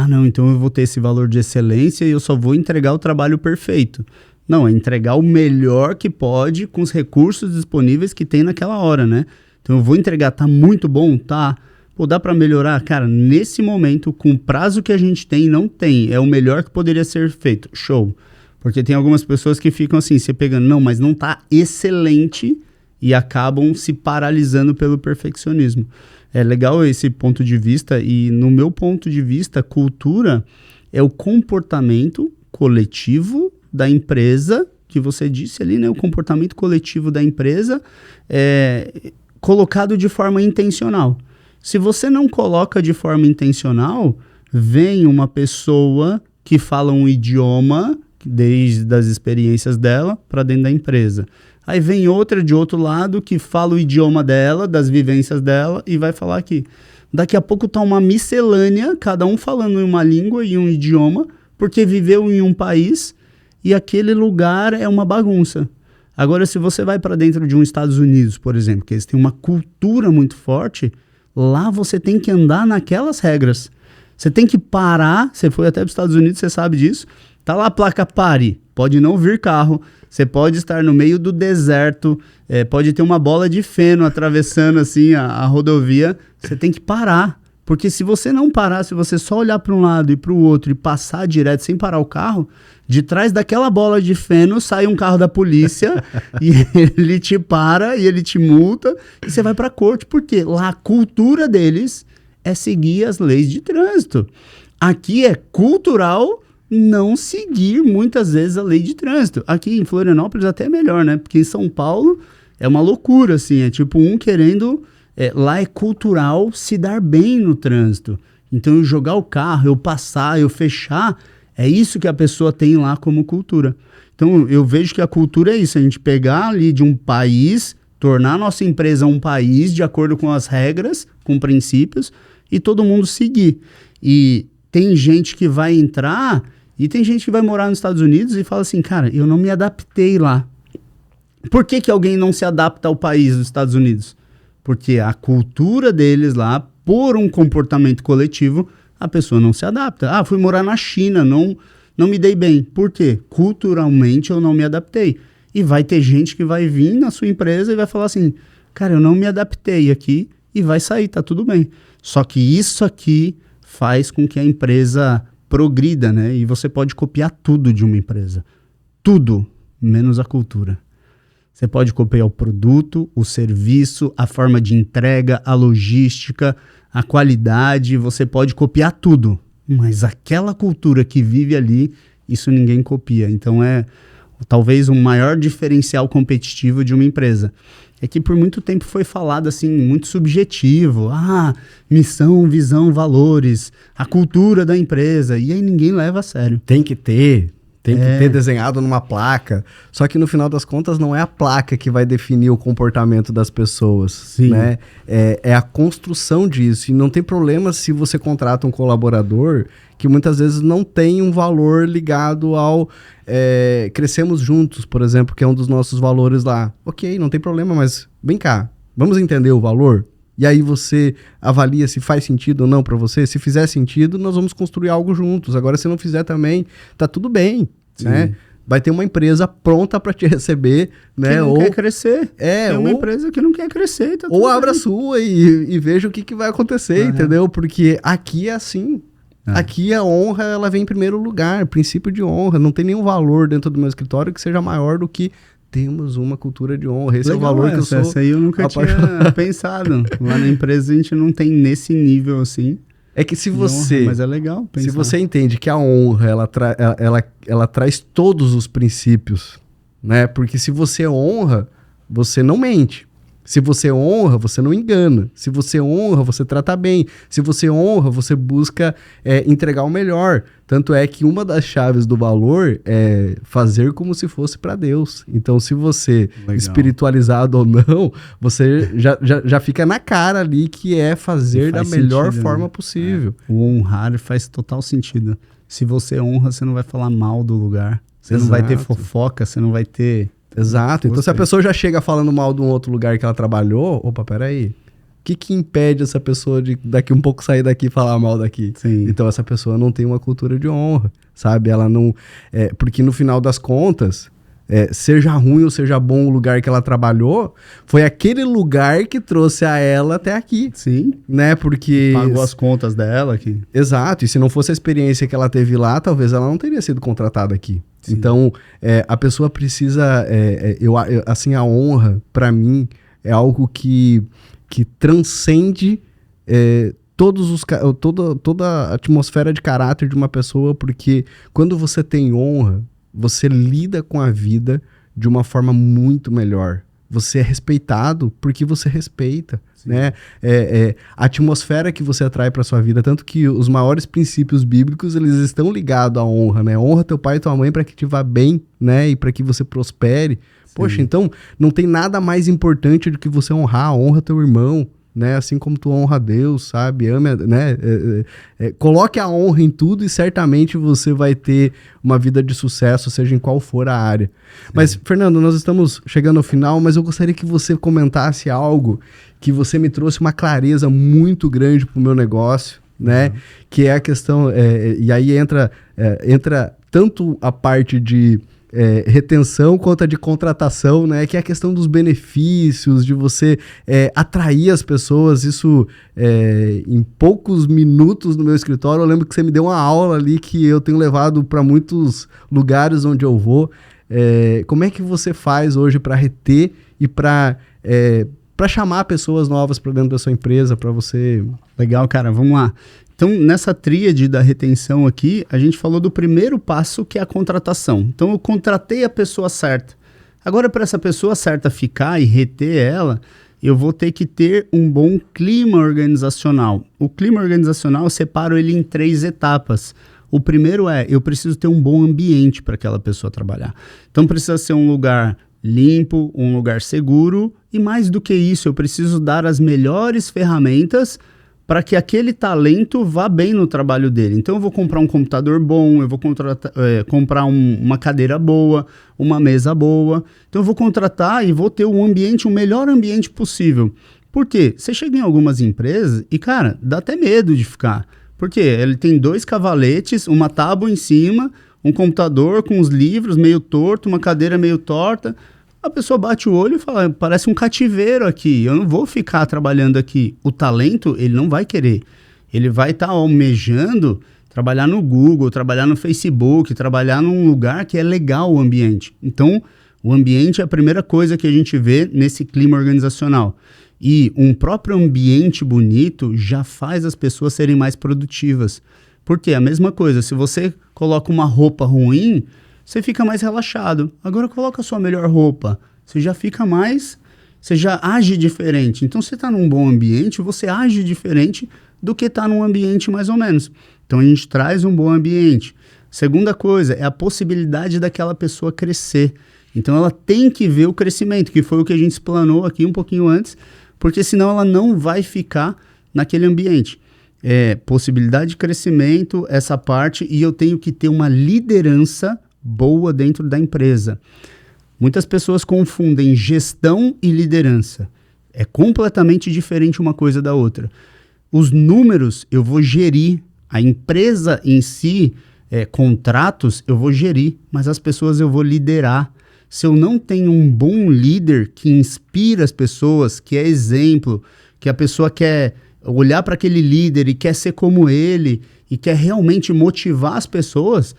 não, então eu vou ter esse valor de excelência e eu só vou entregar o trabalho perfeito. Não, é entregar o melhor que pode com os recursos disponíveis que tem naquela hora, né? Então eu vou entregar, tá muito bom? Tá. Pô, dá para melhorar? Cara, nesse momento, com o prazo que a gente tem, não tem. É o melhor que poderia ser feito. Show. Porque tem algumas pessoas que ficam assim, você pegando, não, mas não tá excelente, e acabam se paralisando pelo perfeccionismo. É legal esse ponto de vista, e no meu ponto de vista, cultura é o comportamento coletivo da empresa, que você disse ali, né? O comportamento coletivo da empresa colocado de forma intencional. Se você não coloca de forma intencional, vem uma pessoa que fala um idioma, desde as experiências dela, para dentro da empresa. Aí vem outra de outro lado que fala o idioma dela, das vivências dela, e vai falar aqui. Daqui a pouco tá uma miscelânea, cada um falando em uma língua e um idioma, porque viveu em um país e aquele lugar é uma bagunça. Agora, se você vai para dentro de um Estados Unidos, por exemplo, que eles têm uma cultura muito forte, Lá você tem que andar naquelas regras. Você tem que parar, você foi até para os Estados Unidos, você sabe disso, tá lá a placa pare, pode não vir carro, você pode estar no meio do deserto, pode ter uma bola de feno atravessando assim a rodovia, você tem que parar. Porque se você não parar, se você só olhar para um lado e para o outro e passar direto sem parar o carro, de trás daquela bola de feno sai um carro da polícia e ele te para e ele te multa e você vai para a corte. Por quê? Lá a cultura deles é seguir as leis de trânsito. Aqui é cultural não seguir muitas vezes a lei de trânsito. Aqui em Florianópolis até é melhor, né? Porque em São Paulo é uma loucura, assim. É tipo um querendo... lá é cultural se dar bem no trânsito. Então eu jogar o carro, eu passar, eu fechar, é isso que a pessoa tem lá como cultura. Então eu vejo que a cultura é isso, a gente pegar ali de um país, tornar a nossa empresa um país de acordo com as regras, com princípios, e todo mundo seguir. E tem gente que vai entrar e tem gente que vai morar nos Estados Unidos e fala assim, cara, eu não me adaptei lá. Por que que alguém não se adapta ao país dos Estados Unidos? Porque a cultura deles lá, por um comportamento coletivo, a pessoa não se adapta. Ah, fui morar na China, não me dei bem. Por quê? Culturalmente eu não me adaptei. E vai ter gente que vai vir na sua empresa e vai falar assim, cara, eu não me adaptei aqui, e vai sair, tá tudo bem. Só que isso aqui faz com que a empresa progrida, né? E você pode copiar tudo de uma empresa. Tudo, menos a cultura. Você pode copiar o produto, o serviço, a forma de entrega, a logística, a qualidade, você pode copiar tudo. Mas aquela cultura que vive ali, isso ninguém copia. Então é talvez o maior diferencial competitivo de uma empresa. É que por muito tempo foi falado assim, muito subjetivo. Ah, missão, visão, valores, a cultura da empresa. E aí ninguém leva a sério. Tem que ter desenhado numa placa. Só que no final das contas não é a placa que vai definir o comportamento das pessoas. Sim. Né? É a construção disso. E não tem problema se você contrata um colaborador que muitas vezes não tem um valor ligado ao crescemos juntos, por exemplo, que é um dos nossos valores lá. Ok, não tem problema, mas vem cá, vamos entender o valor? E aí você avalia se faz sentido ou não para você. Se fizer sentido, nós vamos construir algo juntos. Agora, se não fizer também, tá tudo bem, né? Vai ter uma empresa pronta para te receber, né? Que não quer crescer. Tem uma empresa que não quer crescer. Tá ou abra a sua e veja o que vai acontecer, entendeu? Porque aqui é assim. Aqui a honra, ela vem em primeiro lugar. Princípio de honra. Não tem nenhum valor dentro do meu escritório que seja maior do que temos uma cultura de honra. Esse legal, é o valor que eu sou. Essa aí eu nunca tinha pensado. Lá na empresa a gente não tem nesse nível assim. É que se você... Honra, mas é legal pensar. Se você entende que a honra, ela traz todos os princípios, né? Porque se você honra, você não mente. Se você honra, você não engana. Se você honra, você trata bem. Se você honra, você busca entregar o melhor. Tanto é que uma das chaves do valor é fazer como se fosse para Deus. Então, se você, espiritualizado ou não, você já fica na cara ali que é fazer da melhor forma possível. O honrar faz total sentido. Se você honra, você não vai falar mal do lugar. Você não vai ter fofoca, você não vai ter... Exato. Então, se a pessoa já chega falando mal de um outro lugar que ela trabalhou, opa, peraí. O que impede essa pessoa de daqui um pouco sair daqui e falar mal daqui? Sim. Então, essa pessoa não tem uma cultura de honra, sabe? Ela não... porque no final das contas, seja ruim ou seja bom o lugar que ela trabalhou, foi aquele lugar que trouxe a ela até aqui. Sim. Né? Porque... Pagou as contas dela aqui. Exato. E se não fosse a experiência que ela teve lá, talvez ela não teria sido contratada aqui. Sim. Então, a pessoa precisa... assim, a honra, para mim, é algo que transcende toda a atmosfera de caráter de uma pessoa, porque quando você tem honra, você lida com a vida de uma forma muito melhor. Você é respeitado porque você respeita, né? A atmosfera que você atrai para sua vida, tanto que os maiores princípios bíblicos, eles estão ligados à honra, né? Honra teu pai e tua mãe para que te vá bem, né? E para que você prospere. Sim. Poxa, então não tem nada mais importante do que você honra teu irmão, né? Assim como tu honra a Deus, sabe? Ame, né? Coloque a honra em tudo e certamente você vai ter uma vida de sucesso, seja em qual for a área. Mas, Fernando, nós estamos chegando ao final, mas eu gostaria que você comentasse algo que você me trouxe uma clareza muito grande para o meu negócio, né? Que é a questão, e aí entra tanto a parte de retenção quanto a de contratação, né? Que é a questão dos benefícios, de você atrair as pessoas. Isso, em poucos minutos no meu escritório, eu lembro que você me deu uma aula ali que eu tenho levado para muitos lugares onde eu vou. Como é que você faz hoje para reter e para chamar pessoas novas para dentro da sua empresa, para você... Legal, cara, vamos lá. Então, nessa tríade da retenção aqui, a gente falou do primeiro passo, que é a contratação. Então, eu contratei a pessoa certa. Agora, para essa pessoa certa ficar e reter ela, eu vou ter que ter um bom clima organizacional. O clima organizacional, eu separo ele em 3 etapas. O primeiro eu preciso ter um bom ambiente para aquela pessoa trabalhar. Então, precisa ser um lugar limpo, um lugar seguro, e mais do que isso, eu preciso dar as melhores ferramentas para que aquele talento vá bem no trabalho dele. Então eu vou comprar um computador bom, eu vou comprar uma cadeira boa, uma mesa boa. Então eu vou contratar e vou ter um ambiente, o melhor ambiente possível. Por quê? Você chega em algumas empresas e, cara, dá até medo de ficar. Por quê? Ele tem 2 cavaletes, uma tábua em cima, um computador com os livros meio torto, uma cadeira meio torta. A pessoa bate o olho e fala, parece um cativeiro aqui, eu não vou ficar trabalhando aqui. O talento, ele não vai querer. Ele vai estar almejando trabalhar no Google, trabalhar no Facebook, trabalhar num lugar que é legal o ambiente. Então, o ambiente é a primeira coisa que a gente vê nesse clima organizacional. E um próprio ambiente bonito já faz as pessoas serem mais produtivas. Por quê? A mesma coisa, se você coloca uma roupa ruim, você fica mais relaxado. Agora coloca a sua melhor roupa. Você já fica mais... Você já age diferente. Então, você está num bom ambiente, você age diferente do que está num ambiente mais ou menos. Então, a gente traz um bom ambiente. Segunda coisa é a possibilidade daquela pessoa crescer. Então, ela tem que ver o crescimento, que foi o que a gente explanou aqui um pouquinho antes, porque senão ela não vai ficar naquele ambiente. Possibilidade de crescimento, essa parte, e eu tenho que ter uma liderança boa dentro da empresa. Muitas pessoas confundem gestão e liderança. É completamente diferente uma coisa da outra. Os números eu vou gerir, a empresa em si, contratos eu vou gerir, mas as pessoas eu vou liderar. Se eu não tenho um bom líder que inspira as pessoas, que é exemplo, que a pessoa quer olhar para aquele líder e quer ser como ele, e quer realmente motivar as pessoas,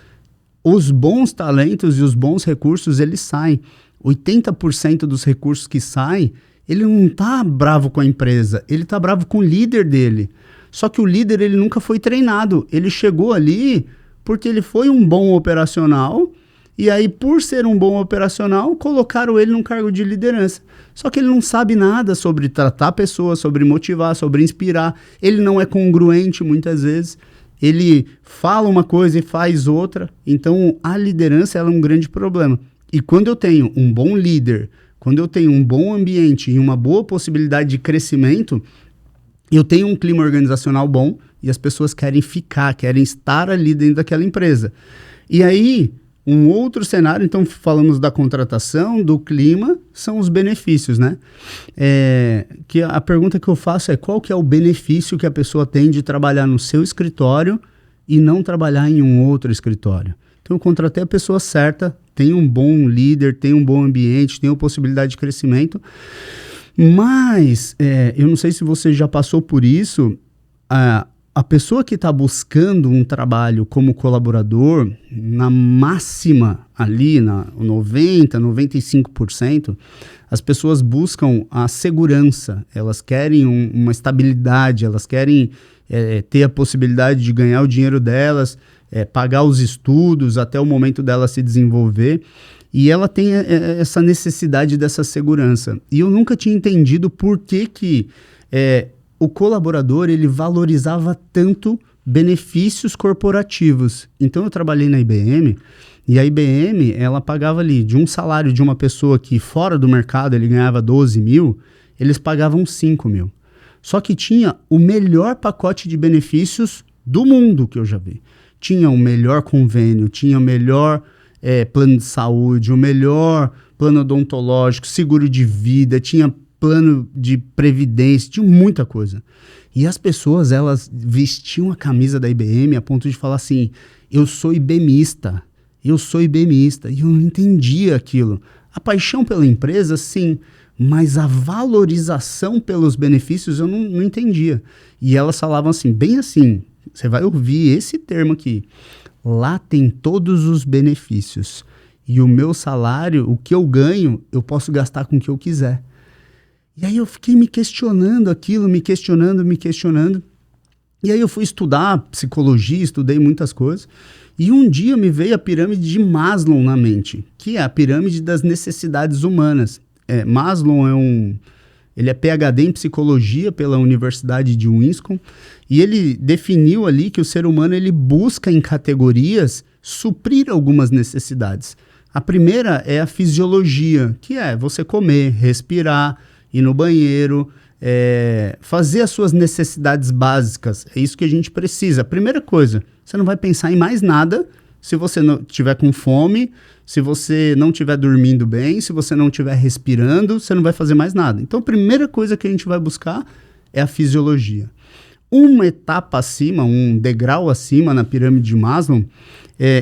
os bons talentos e os bons recursos, eles saem. 80% dos recursos que saem, ele não está bravo com a empresa, ele está bravo com o líder dele. Só que o líder, ele nunca foi treinado. Ele chegou ali porque ele foi um bom operacional, e aí, por ser um bom operacional, colocaram ele num cargo de liderança. Só que ele não sabe nada sobre tratar pessoas, sobre motivar, sobre inspirar. Ele não é congruente muitas vezes. Ele fala uma coisa e faz outra. Então, a liderança ela é um grande problema. E quando eu tenho um bom líder, quando eu tenho um bom ambiente e uma boa possibilidade de crescimento, eu tenho um clima organizacional bom e as pessoas querem ficar, querem estar ali dentro daquela empresa. E aí, um outro cenário, então falamos da contratação, do clima, são os benefícios, né? Que a pergunta que eu faço é qual que é o benefício que a pessoa tem de trabalhar no seu escritório e não trabalhar em um outro escritório. Então eu contratei a pessoa certa, tem um bom líder, tem um bom ambiente, tem uma possibilidade de crescimento, mas eu não sei se você já passou por isso, a pessoa que está buscando um trabalho como colaborador, na máxima ali, na 90%, 95%, as pessoas buscam a segurança, elas querem uma estabilidade, elas querem ter a possibilidade de ganhar o dinheiro delas, pagar os estudos até o momento dela se desenvolver, e ela tem essa necessidade dessa segurança. E eu nunca tinha entendido por que o colaborador, ele valorizava tanto benefícios corporativos. Então, eu trabalhei na IBM, e a IBM, ela pagava ali, de um salário de uma pessoa que fora do mercado ele ganhava 12 mil, eles pagavam 5 mil. Só que tinha o melhor pacote de benefícios do mundo que eu já vi. Tinha o melhor convênio, tinha o melhor plano de saúde, o melhor plano odontológico, seguro de vida, tinha plano de previdência, tinha muita coisa. E as pessoas, elas vestiam a camisa da IBM a ponto de falar assim, eu sou IBMista, e eu não entendia aquilo. A paixão pela empresa, sim, mas a valorização pelos benefícios eu não entendia. E elas falavam assim, bem assim, você vai ouvir esse termo aqui, lá tem todos os benefícios, e o meu salário, o que eu ganho, eu posso gastar com o que eu quiser. E aí eu fiquei me questionando aquilo, me questionando. E aí eu fui estudar psicologia, estudei muitas coisas. E um dia me veio a pirâmide de Maslow na mente, que é a pirâmide das necessidades humanas. Maslow ele é PhD em psicologia pela Universidade de Wisconsin. E ele definiu ali que o ser humano ele busca em categorias suprir algumas necessidades. A primeira é a fisiologia, que é você comer, respirar, ir no banheiro, fazer as suas necessidades básicas. É isso que a gente precisa. A primeira coisa, você não vai pensar em mais nada se você não estiver com fome, se você não estiver dormindo bem, se você não estiver respirando, você não vai fazer mais nada. Então, a primeira coisa que a gente vai buscar é a fisiologia. Uma etapa acima, um degrau acima na pirâmide de Maslow,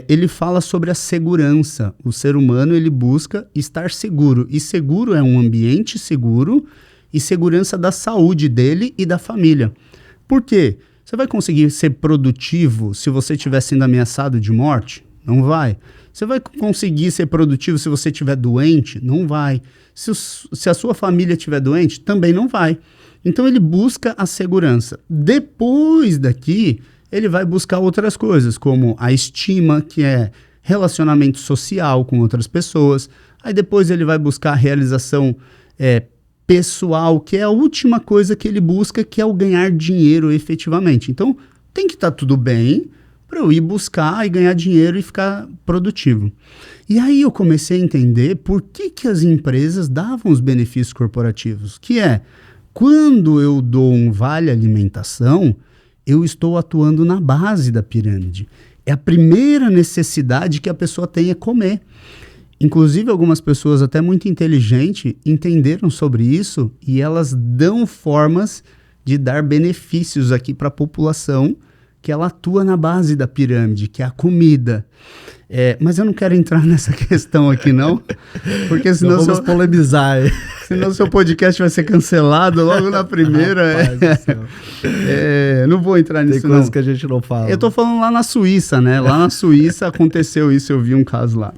ele fala sobre a segurança. O ser humano ele busca estar seguro. E seguro é um ambiente seguro e segurança da saúde dele e da família. Por quê? Você vai conseguir ser produtivo se você estiver sendo ameaçado de morte? Não vai. Você vai conseguir ser produtivo se você estiver doente? Não vai. Se a sua família estiver doente? Também não vai. Então ele busca a segurança. Depois daqui, ele vai buscar outras coisas, como a estima, que é relacionamento social com outras pessoas. Aí depois ele vai buscar a realização pessoal, que é a última coisa que ele busca, que é o ganhar dinheiro efetivamente. Então tem que estar tudo bem para eu ir buscar e ganhar dinheiro e ficar produtivo. E aí eu comecei a entender por que as empresas davam os benefícios corporativos, que é, quando eu dou um vale alimentação, eu estou atuando na base da pirâmide. É a primeira necessidade que a pessoa tem é comer. Inclusive, algumas pessoas até muito inteligentes entenderam sobre isso e elas dão formas de dar benefícios aqui para a população que ela atua na base da pirâmide, que é a comida. Mas eu não quero entrar nessa questão aqui, não, porque senão vamos polemizar. Senão seu podcast vai ser cancelado logo na primeira. Não vou entrar nisso, Tem coisas que a gente não fala. Eu tô falando lá na Suíça, né? Lá na Suíça aconteceu isso, eu vi um caso lá.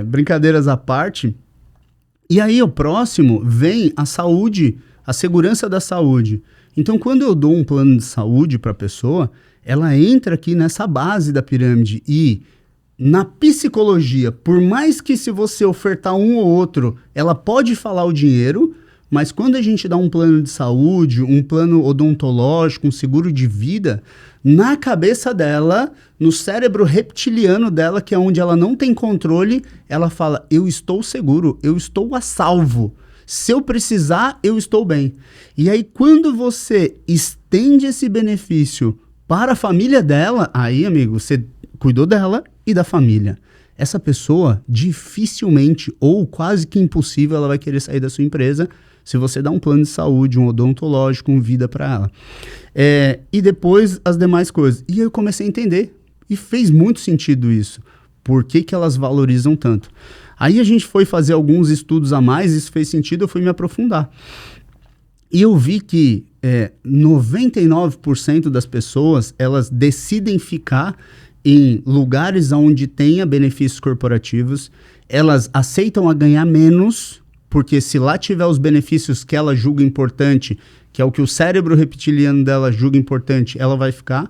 Brincadeiras à parte. E aí o próximo vem a saúde, a segurança da saúde. Então, quando eu dou um plano de saúde para a pessoa, ela entra aqui nessa base da pirâmide. E na psicologia, por mais que se você ofertar um ou outro, ela pode falar o dinheiro, mas quando a gente dá um plano de saúde, um plano odontológico, um seguro de vida, na cabeça dela, no cérebro reptiliano dela, que é onde ela não tem controle, ela fala, eu estou seguro, eu estou a salvo. Se eu precisar, eu estou bem. E aí, quando você estende esse benefício para a família dela, aí, amigo, você cuidou dela e da família. Essa pessoa, dificilmente ou quase que impossível, ela vai querer sair da sua empresa se você dá um plano de saúde, um odontológico, um vida para ela. E depois, as demais coisas. E aí eu comecei a entender. E fez muito sentido isso. Por que elas valorizam tanto? Aí a gente foi fazer alguns estudos a mais, isso fez sentido, eu fui me aprofundar. E eu vi que 99% das pessoas, elas decidem ficar em lugares onde tenha benefícios corporativos, elas aceitam a ganhar menos, porque se lá tiver os benefícios que ela julga importante, que é o que o cérebro reptiliano dela julga importante, ela vai ficar.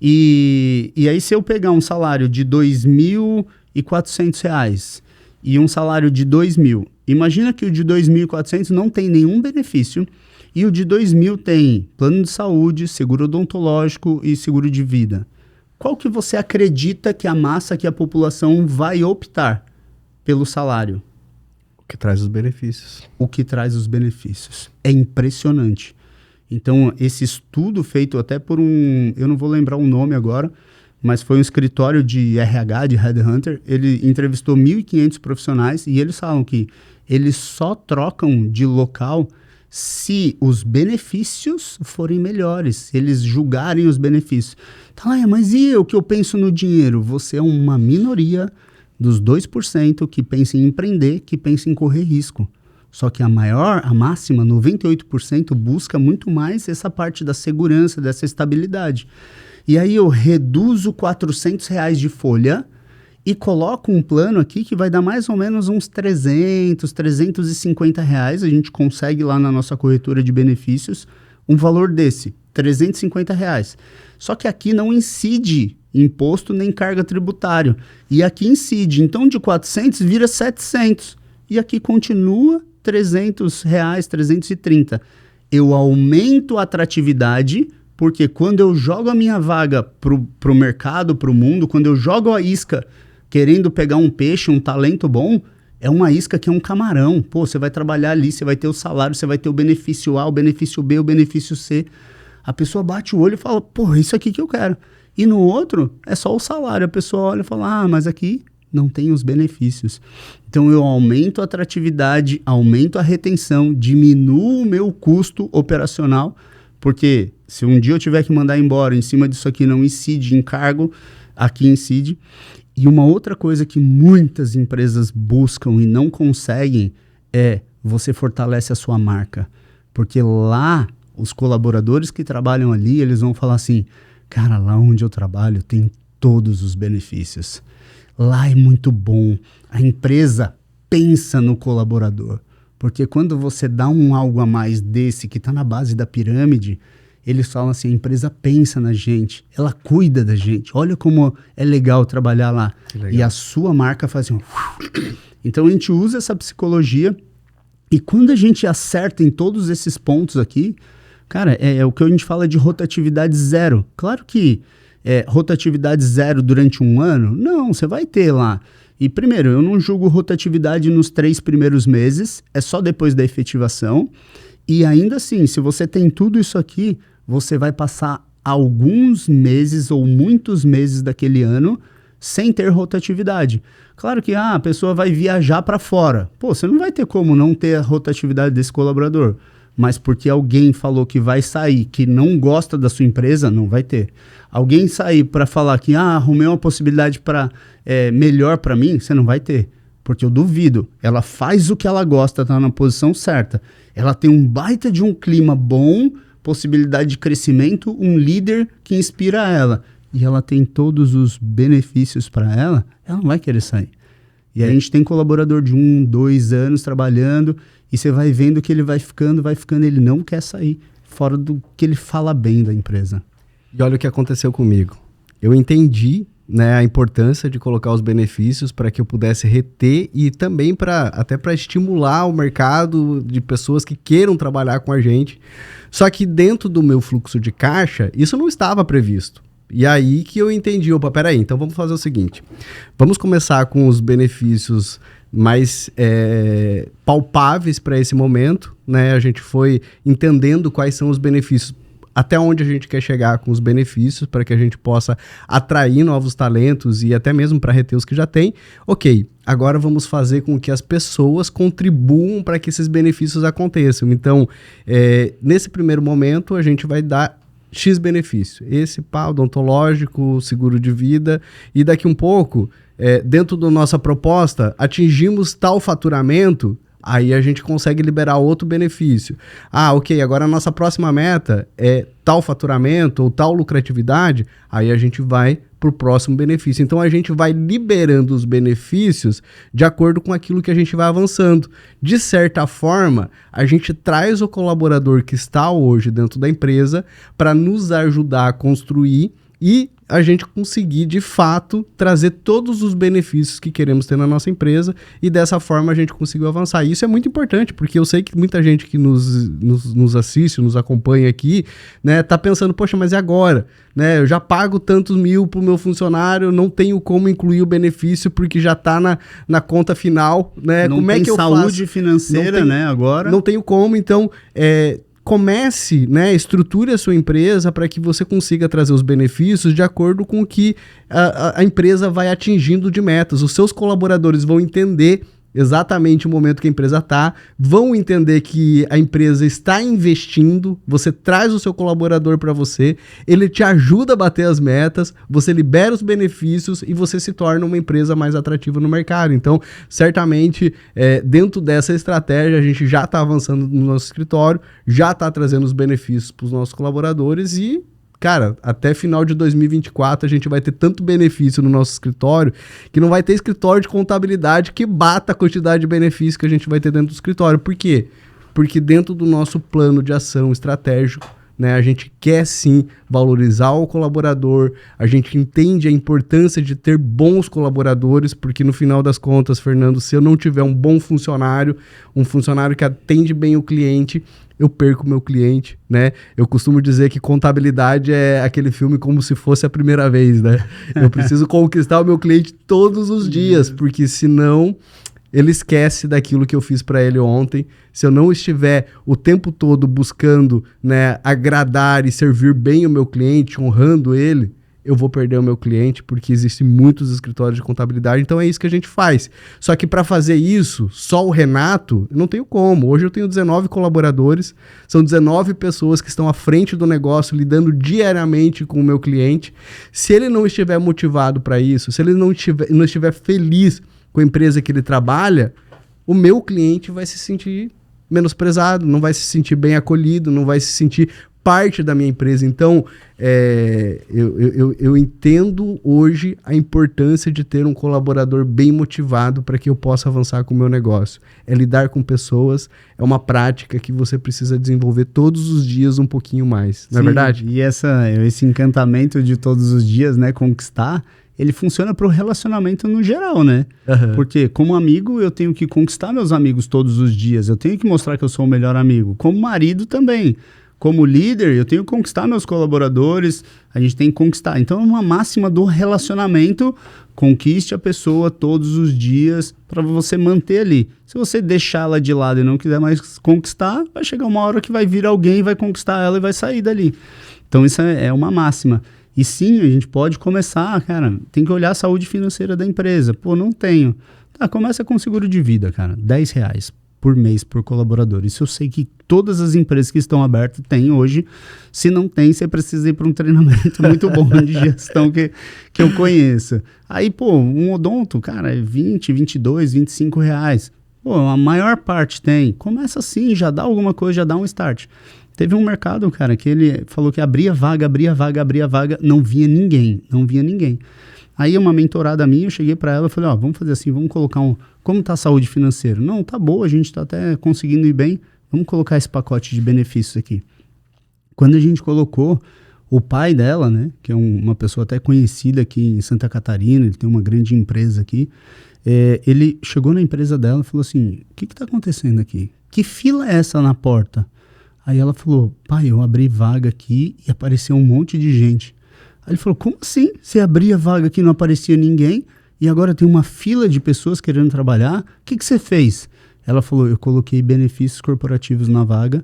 E aí se eu pegar um salário de R$ 2.400 e um salário de 2.000, imagina que o de 2.400 não tem nenhum benefício e o de 2.000 tem plano de saúde, seguro odontológico e seguro de vida. Qual que você acredita que a massa, que a população vai optar pelo salário? O que traz os benefícios. O que traz os benefícios. É impressionante. Então, esse estudo feito até por eu não vou lembrar o nome agora, mas foi um escritório de RH, de Headhunter, ele entrevistou 1.500 profissionais e eles falam que eles só trocam de local se os benefícios forem melhores, se eles julgarem os benefícios. Tá, mas e o que eu penso no dinheiro? Você é uma minoria dos 2% que pensa em empreender, que pensa em correr risco. Só que a máxima, 98%, busca muito mais essa parte da segurança, dessa estabilidade. E aí eu reduzo R$400 de folha e coloco um plano aqui que vai dar mais ou menos uns 300, R$350. A gente consegue lá na nossa corretora de benefícios um valor desse, R$350. Só que aqui não incide imposto nem carga tributária. E aqui incide. Então de 400 vira 700. E aqui continua R$300, 330. Eu aumento a atratividade, porque quando eu jogo a minha vaga pro mercado, pro mundo, quando eu jogo a isca querendo pegar um peixe, um talento bom, é uma isca que é um camarão. Pô, você vai trabalhar ali, você vai ter o salário, você vai ter o benefício A, o benefício B, o benefício C. A pessoa bate o olho e fala, pô, isso aqui que eu quero. E no outro, é só o salário. A pessoa olha e fala, mas aqui não tem os benefícios. Então eu aumento a atratividade, aumento a retenção, diminuo o meu custo operacional, porque se um dia eu tiver que mandar embora, em cima disso aqui não incide encargo, aqui incide. E uma outra coisa que muitas empresas buscam e não conseguem é você fortalece a sua marca. Porque lá, os colaboradores que trabalham ali, eles vão falar assim, cara, lá onde eu trabalho tem todos os benefícios. Lá é muito bom. A empresa pensa no colaborador. Porque quando você dá algo a mais desse que está na base da pirâmide, eles falam assim, a empresa pensa na gente, ela cuida da gente. Olha como é legal trabalhar lá. Legal. E a sua marca faz assim... Então a gente usa essa psicologia e quando a gente acerta em todos esses pontos aqui, cara, é o que a gente fala de rotatividade zero. Claro que rotatividade zero durante um ano, não, você vai ter lá. E primeiro, eu não julgo rotatividade nos 3 primeiros meses, é só depois da efetivação. E ainda assim, se você tem tudo isso aqui, você vai passar alguns meses ou muitos meses daquele ano sem ter rotatividade. Claro que a pessoa vai viajar para fora. Pô, você não vai ter como não ter a rotatividade desse colaborador. Mas porque alguém falou que vai sair, que não gosta da sua empresa, não vai ter. Alguém sair para falar que arrumei uma possibilidade melhor para mim, você não vai ter. Porque eu duvido. Ela faz o que ela gosta, está na posição certa. Ela tem um baita de um clima bom, possibilidade de crescimento, um líder que inspira ela. E ela tem todos os benefícios para ela não vai querer sair. E aí a gente tem colaborador de 1, 2 anos trabalhando e você vai vendo que ele vai ficando, ele não quer sair fora do que ele fala bem da empresa. E olha o que aconteceu comigo. Eu entendi, né, a importância de colocar os benefícios para que eu pudesse reter e também até para estimular o mercado de pessoas que queiram trabalhar com a gente. Só que dentro do meu fluxo de caixa, isso não estava previsto. E aí que eu entendi, peraí, então vamos fazer o seguinte, vamos começar com os benefícios mais palpáveis para esse momento, né? A gente foi entendendo quais são os benefícios, até onde a gente quer chegar com os benefícios para que a gente possa atrair novos talentos e até mesmo para reter os que já tem. Ok, agora vamos fazer com que as pessoas contribuam para que esses benefícios aconteçam. Então, nesse primeiro momento, a gente vai dar X benefício. Esse odontológico, seguro de vida, e daqui um pouco, dentro da nossa proposta, atingimos tal faturamento, aí a gente consegue liberar outro benefício. Ok, agora a nossa próxima meta é tal faturamento ou tal lucratividade, aí a gente vai para o próximo benefício. Então a gente vai liberando os benefícios de acordo com aquilo que a gente vai avançando. De certa forma, a gente traz o colaborador que está hoje dentro da empresa para nos ajudar a construir e a gente conseguir, de fato, trazer todos os benefícios que queremos ter na nossa empresa e dessa forma a gente conseguiu avançar. E isso é muito importante, porque eu sei que muita gente que nos assiste, nos acompanha aqui, né, tá pensando, poxa, mas e agora? Né, eu já pago tantos mil pro meu funcionário, não tenho como incluir o benefício porque já tá na conta final, né? Não como tem é que eu saúde faço? Financeira, né, agora? Não tenho como, então... comece, né, estruture a sua empresa para que você consiga trazer os benefícios de acordo com o que a empresa vai atingindo de metas. Os seus colaboradores vão entender exatamente o momento que a empresa está, vão entender que a empresa está investindo, você traz o seu colaborador para você, ele te ajuda a bater as metas, você libera os benefícios e você se torna uma empresa mais atrativa no mercado. Então, certamente, dentro dessa estratégia, a gente já está avançando no nosso escritório, já está trazendo os benefícios para os nossos colaboradores e, cara, até final de 2024 a gente vai ter tanto benefício no nosso escritório que não vai ter escritório de contabilidade que bata a quantidade de benefícios que a gente vai ter dentro do escritório. Por quê? Porque dentro do nosso plano de ação estratégico, né, a gente quer sim valorizar o colaborador, a gente entende a importância de ter bons colaboradores, porque no final das contas, Fernando, se eu não tiver um bom funcionário, um funcionário que atende bem o cliente, eu perco o meu cliente, né? Eu costumo dizer que contabilidade é aquele filme como se fosse a primeira vez, né? Eu preciso conquistar o meu cliente todos os dias, porque senão ele esquece daquilo que eu fiz para ele ontem. Se eu não estiver o tempo todo buscando, né, agradar e servir bem o meu cliente, honrando ele, eu vou perder o meu cliente, porque existem muitos escritórios de contabilidade, então é isso que a gente faz. Só que para fazer isso, só o Renato, eu não tenho como. Hoje eu tenho 19 colaboradores, são 19 pessoas que estão à frente do negócio, lidando diariamente com o meu cliente. Se ele não estiver motivado para isso, se ele não estiver feliz com a empresa que ele trabalha, o meu cliente vai se sentir menosprezado, não vai se sentir bem acolhido, não vai se sentir parte da minha empresa. Então, eu entendo hoje a importância de ter um colaborador bem motivado para que eu possa avançar com o meu negócio. É lidar com pessoas, é uma prática que você precisa desenvolver todos os dias um pouquinho mais, não é verdade? E esse encantamento de todos os dias, né, conquistar, ele funciona para o relacionamento no geral, né? Uhum. Porque como amigo, eu tenho que conquistar meus amigos todos os dias, eu tenho que mostrar que eu sou o melhor amigo. Como marido também. Como líder, eu tenho que conquistar meus colaboradores, a gente tem que conquistar. Então, é uma máxima do relacionamento, conquiste a pessoa todos os dias para você manter ali. Se você deixar ela de lado e não quiser mais conquistar, vai chegar uma hora que vai vir alguém, vai conquistar ela e vai sair dali. Então, isso é uma máxima. E sim, a gente pode começar, cara, tem que olhar a saúde financeira da empresa. Pô, não tenho. Tá, começa com seguro de vida, cara, R$10 por mês por colaborador. Isso eu sei que todas as empresas que estão abertas têm hoje. Se não tem, você precisa ir para um treinamento muito bom de gestão que eu conheço. Aí, pô, um odonto, cara, é 20, 22, R$25. Pô, a maior parte tem. Começa assim, já dá alguma coisa, já dá um start. Teve um mercado, cara, que ele falou que abria vaga, não via ninguém. Aí uma mentorada minha, eu cheguei para ela e falei, vamos fazer assim, vamos colocar como tá a saúde financeira? Não, tá boa, a gente tá até conseguindo ir bem, vamos colocar esse pacote de benefícios aqui. Quando a gente colocou, o pai dela, né, que é uma pessoa até conhecida aqui em Santa Catarina, ele tem uma grande empresa aqui, ele chegou na empresa dela e falou assim, o que tá acontecendo aqui? Que fila é essa na porta? Aí ela falou, pai, eu abri vaga aqui e apareceu um monte de gente. Aí ele falou, como assim? Você abria vaga aqui e não aparecia ninguém e agora tem uma fila de pessoas querendo trabalhar? O que você fez? Ela falou, eu coloquei benefícios corporativos na vaga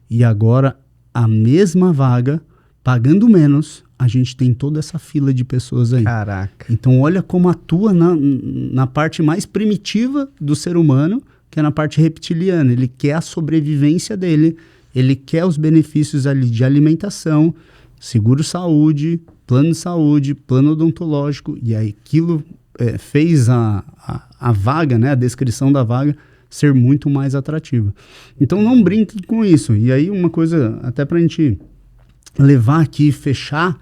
e agora a mesma vaga, pagando menos, a gente tem toda essa fila de pessoas aí. Caraca. Então olha como atua na parte mais primitiva do ser humano, que é na parte reptiliana. Ele quer a sobrevivência dele, ele quer os benefícios ali de alimentação, seguro-saúde, plano de saúde, plano odontológico, e aí aquilo fez a vaga, né, a descrição da vaga, ser muito mais atrativa. Então não brinque com isso. E aí uma coisa, até para a gente levar aqui e fechar,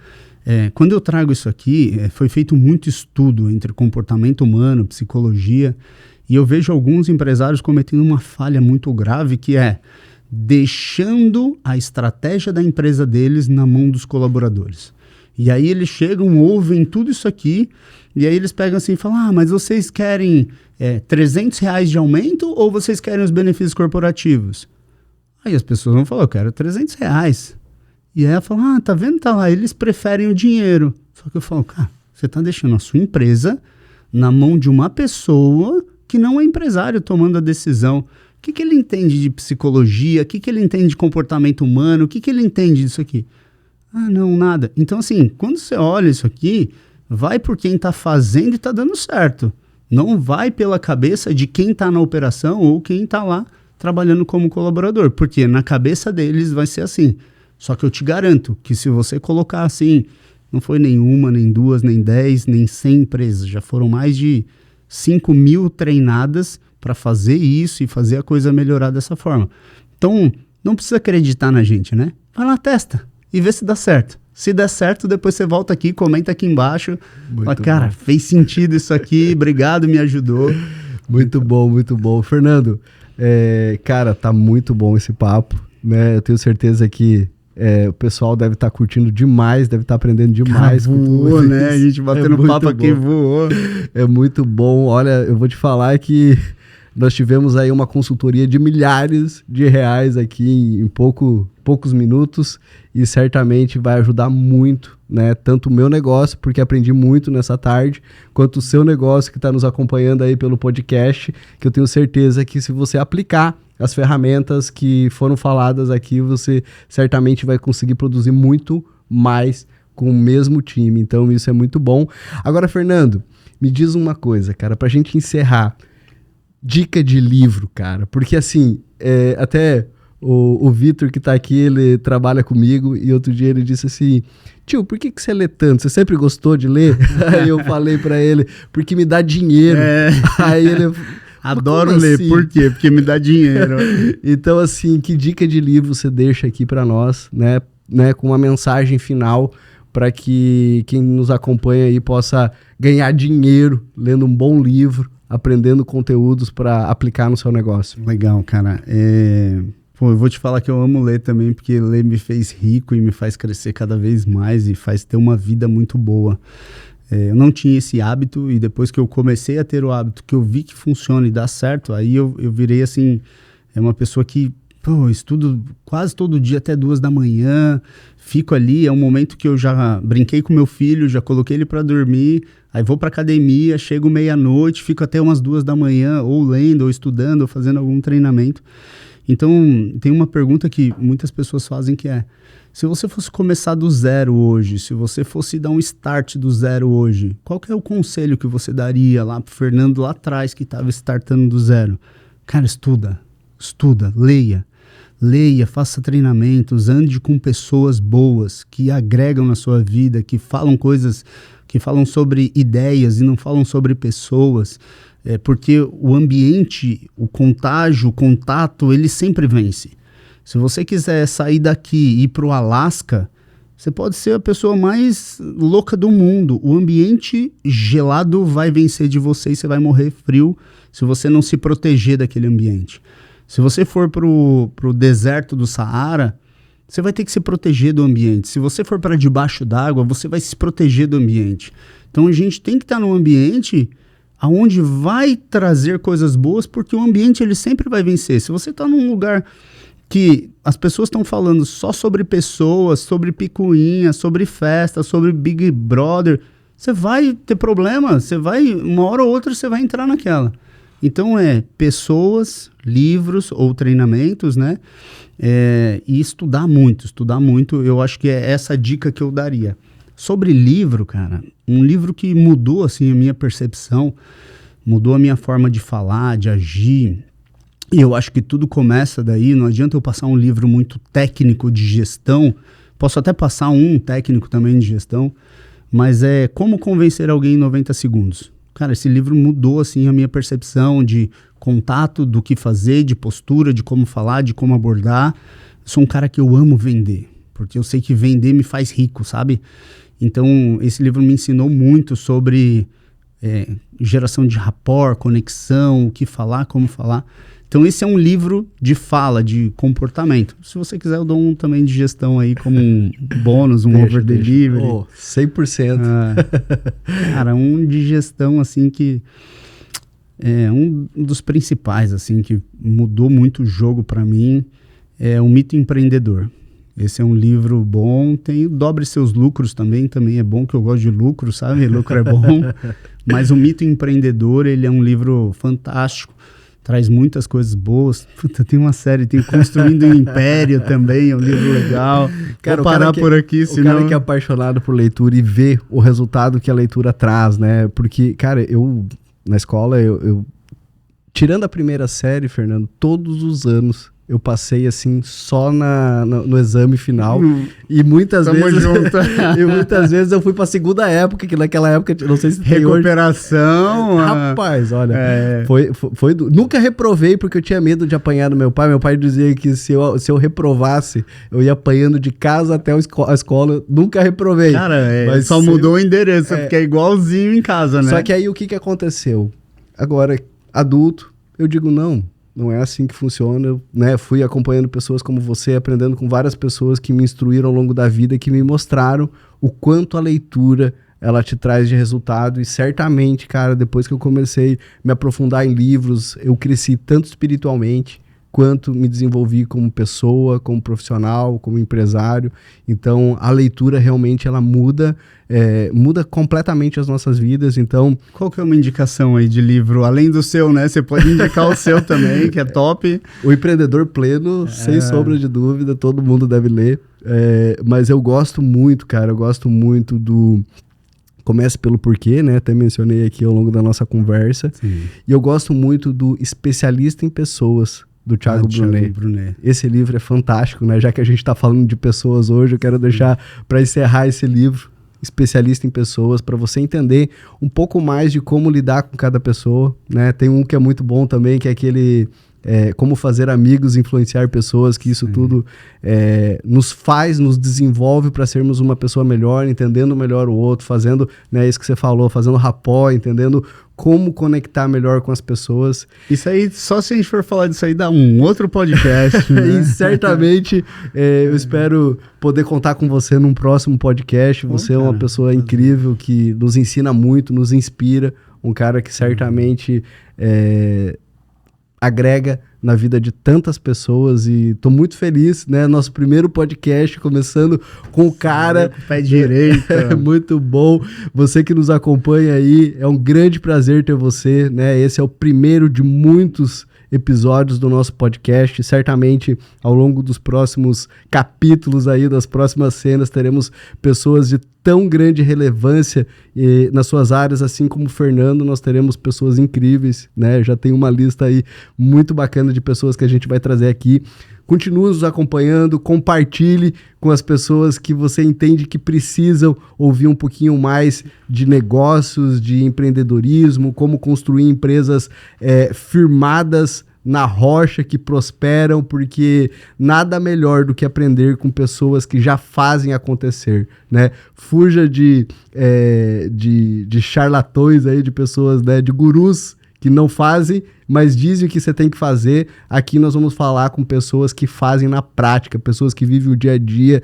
quando eu trago isso aqui, foi feito muito estudo entre comportamento humano, psicologia, e eu vejo alguns empresários cometendo uma falha muito grave, que é deixando a estratégia da empresa deles na mão dos colaboradores. E aí eles chegam, ouvem tudo isso aqui, e aí eles pegam assim e falam, mas vocês querem R$300 de aumento ou vocês querem os benefícios corporativos? Aí as pessoas vão falar, eu quero R$300. E aí ela fala, tá vendo, tá lá, eles preferem o dinheiro. Só que eu falo, cara, você tá deixando a sua empresa na mão de uma pessoa que não é empresário tomando a decisão, O que ele entende de psicologia? O que ele entende de comportamento humano? O que ele entende disso aqui? Ah, não, nada. Então, assim, quando você olha isso aqui, vai por quem está fazendo e está dando certo. Não vai pela cabeça de quem está na operação ou quem está lá trabalhando como colaborador. Porque na cabeça deles vai ser assim. Só que eu te garanto que se você colocar assim, não foi nenhuma, nem duas, nem 10, nem 100 empresas. Já foram mais de 5.000 treinadas para fazer isso e fazer a coisa melhorar dessa forma. Então, não precisa acreditar na gente, né? Vai lá, testa e vê se dá certo. Se der certo, depois você volta aqui, comenta aqui embaixo. Fala, cara, fez sentido isso aqui, obrigado, me ajudou. Muito bom, muito bom. Fernando, cara, tá muito bom esse papo, né? Eu tenho certeza que o pessoal deve estar curtindo demais, deve estar aprendendo demais. Cara, voou, né? A gente batendo papo aqui, voou. É muito bom. Olha, eu vou te falar que nós tivemos aí uma consultoria de milhares de reais aqui em poucos minutos e certamente vai ajudar muito, né? Tanto o meu negócio, porque aprendi muito nessa tarde, quanto o seu negócio que está nos acompanhando aí pelo podcast, que eu tenho certeza que se você aplicar as ferramentas que foram faladas aqui, você certamente vai conseguir produzir muito mais com o mesmo time. Então isso é muito bom. Agora, Fernando, me diz uma coisa, cara, pra gente encerrar. Dica de livro, cara, porque assim, até o Vitor que tá aqui, ele trabalha comigo e outro dia ele disse assim, tio, por que você lê tanto? Você sempre gostou de ler? Aí eu falei pra ele, porque me dá dinheiro. Aí ele... Adoro ler, assim? Por quê? Porque me dá dinheiro. Então assim, que dica de livro você deixa aqui pra nós, né, com uma mensagem final para que quem nos acompanha aí possa ganhar dinheiro lendo um bom livro, aprendendo conteúdos para aplicar no seu negócio. Legal, cara. Eu vou te falar que eu amo ler também, porque ler me fez rico e me faz crescer cada vez mais e faz ter uma vida muito boa. Eu não tinha esse hábito e depois que eu comecei a ter o hábito, que eu vi que funciona e dá certo, aí eu virei assim, uma pessoa que estudo quase todo dia até 2 da manhã, fico ali, é um momento que eu já brinquei com meu filho, já coloquei ele para dormir, aí vou para academia, chego meia-noite, fico até umas 2 da manhã, ou lendo, ou estudando, ou fazendo algum treinamento. Então, tem uma pergunta que muitas pessoas fazem que é, se você fosse começar do zero hoje, se você fosse dar um start do zero hoje, qual que é o conselho que você daria lá pro Fernando lá atrás que estava startando do zero? Cara, estuda, leia, faça treinamentos, ande com pessoas boas que agregam na sua vida, que falam coisas, que falam sobre ideias e não falam sobre pessoas, porque o ambiente, o contágio, o contato, ele sempre vence. Se você quiser sair daqui e ir para o Alasca, você pode ser a pessoa mais louca do mundo. O ambiente gelado vai vencer de você e você vai morrer frio se você não se proteger daquele ambiente. Se você for pro deserto do Saara, você vai ter que se proteger do ambiente. Se você for para debaixo d'água, você vai se proteger do ambiente. Então a gente tem que estar num ambiente onde vai trazer coisas boas, porque o ambiente ele sempre vai vencer. Se você está num lugar que as pessoas estão falando só sobre pessoas, sobre picuinha, sobre festa, sobre Big Brother, você vai ter problema, uma hora ou outra você vai entrar naquela. Então pessoas, livros ou treinamentos, né? E estudar muito, eu acho que é essa dica que eu daria. Sobre livro, cara, um livro que mudou assim, a minha percepção, mudou a minha forma de falar, de agir, e eu acho que tudo começa daí, não adianta eu passar um livro muito técnico de gestão, posso até passar um técnico também de gestão, mas é Como Convencer Alguém em 90 Segundos. Cara, esse livro mudou assim, a minha percepção de contato, do que fazer, de postura, de como falar, de como abordar. Eu sou um cara que eu amo vender, porque eu sei que vender me faz rico, sabe? Então, esse livro me ensinou muito sobre geração de rapport, conexão, o que falar, como falar. Então, esse é um livro de fala, de comportamento. Se você quiser, eu dou um também de gestão aí como um bônus, over-delivery. 100%. Cara, um de gestão, assim, que é um dos principais, assim, que mudou muito o jogo para mim, é O Mito Empreendedor. Esse é um livro bom, tem Dobre Seus Lucros também é bom, que eu gosto de lucro, sabe? Lucro é bom. Mas O Mito Empreendedor, ele é um livro fantástico. traz muitas coisas boas. Puta, tem uma série, tem Construindo um Império também, é um livro legal. Cara, vou parar por aqui, senão... O cara que é apaixonado por leitura e vê o resultado que a leitura traz, né? Porque, cara, na escola, tirando a primeira série, Fernando, todos os anos eu passei assim só no exame final e muitas vezes eu fui pra segunda época, que naquela época, não sei se tem recuperação. Hoje. Rapaz, olha, foi nunca reprovei porque eu tinha medo de apanhar do meu pai. Meu pai dizia que se eu reprovasse, eu ia apanhando de casa até a escola. Nunca reprovei. Cara, mas só mudou o endereço, porque é igualzinho em casa, né? Só que aí o que aconteceu? Agora, adulto, eu digo não é assim que funciona. Eu, né, fui acompanhando pessoas como você, aprendendo com várias pessoas que me instruíram ao longo da vida, que me mostraram o quanto a leitura ela te traz de resultado. E certamente, cara, depois que eu comecei a me aprofundar em livros, eu cresci tanto espiritualmente quanto me desenvolvi como pessoa, como profissional, como empresário. Então, a leitura realmente ela muda completamente as nossas vidas. Então, qual que é uma indicação aí de livro, além do seu, né? Você pode indicar o seu também, que é top. O Empreendedor Pleno, sem sombra de dúvida, todo mundo deve ler. Mas eu gosto muito, cara, do... Comece pelo porquê, né? Até mencionei aqui ao longo da nossa conversa. Sim. E eu gosto muito do Especialista em Pessoas, do Thiago Brunet. Esse livro é fantástico, né? Já que a gente está falando de pessoas hoje, eu quero deixar para encerrar esse livro, Especialista em Pessoas, para você entender um pouco mais de como lidar com cada pessoa, né? Tem um que é muito bom também, que é aquele Como Fazer Amigos, Influenciar Pessoas, que isso tudo nos desenvolve para sermos uma pessoa melhor, entendendo melhor o outro, fazendo, né, isso que você falou, fazendo rapport, entendendo como conectar melhor com as pessoas. Isso aí, só se a gente for falar disso aí, dá um outro podcast, né? E certamente eu espero poder contar com você num próximo podcast. Você é uma pessoa incrível que nos ensina muito, nos inspira, um cara que certamente agrega na vida de tantas pessoas e tô muito feliz, né? Nosso primeiro podcast começando com o cara... Pé direito. Muito bom. Você que nos acompanha aí, é um grande prazer ter você, né? Esse é o primeiro de muitos episódios do nosso podcast. Certamente, ao longo dos próximos capítulos aí, das próximas cenas, teremos pessoas de tão grande relevância nas suas áreas, assim como o Fernando, nós teremos pessoas incríveis, né? Já tem uma lista aí muito bacana de pessoas que a gente vai trazer aqui. Continue nos acompanhando, compartilhe com as pessoas que você entende que precisam ouvir um pouquinho mais de negócios, de empreendedorismo, como construir empresas firmadas na rocha, que prosperam, porque nada melhor do que aprender com pessoas que já fazem acontecer, né? Fuja de charlatões aí, de pessoas, né, de gurus que não fazem, mas dizem o que você tem que fazer. Aqui nós vamos falar com pessoas que fazem na prática, pessoas que vivem o dia a dia,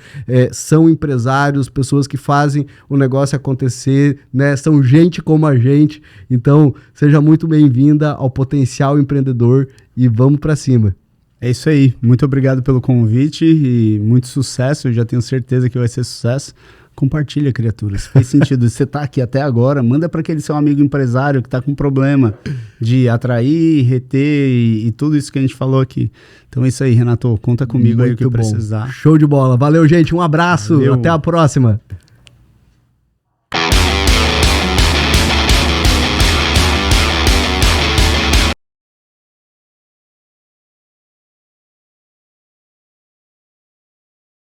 são empresários, pessoas que fazem o negócio acontecer, né? São gente como a gente. Então, seja muito bem-vinda ao Potencial Empreendedor e vamos para cima. É isso aí. Muito obrigado pelo convite e muito sucesso. Eu já tenho certeza que vai ser sucesso. Compartilha, criaturas. Fez sentido. Você tá aqui até agora, manda para aquele seu amigo empresário que tá com problema de atrair, reter e tudo isso que a gente falou aqui. Então é isso aí, Renato. Conta comigo aí o que precisar. Show de bola. Valeu, gente. Um abraço. Valeu. Até a próxima.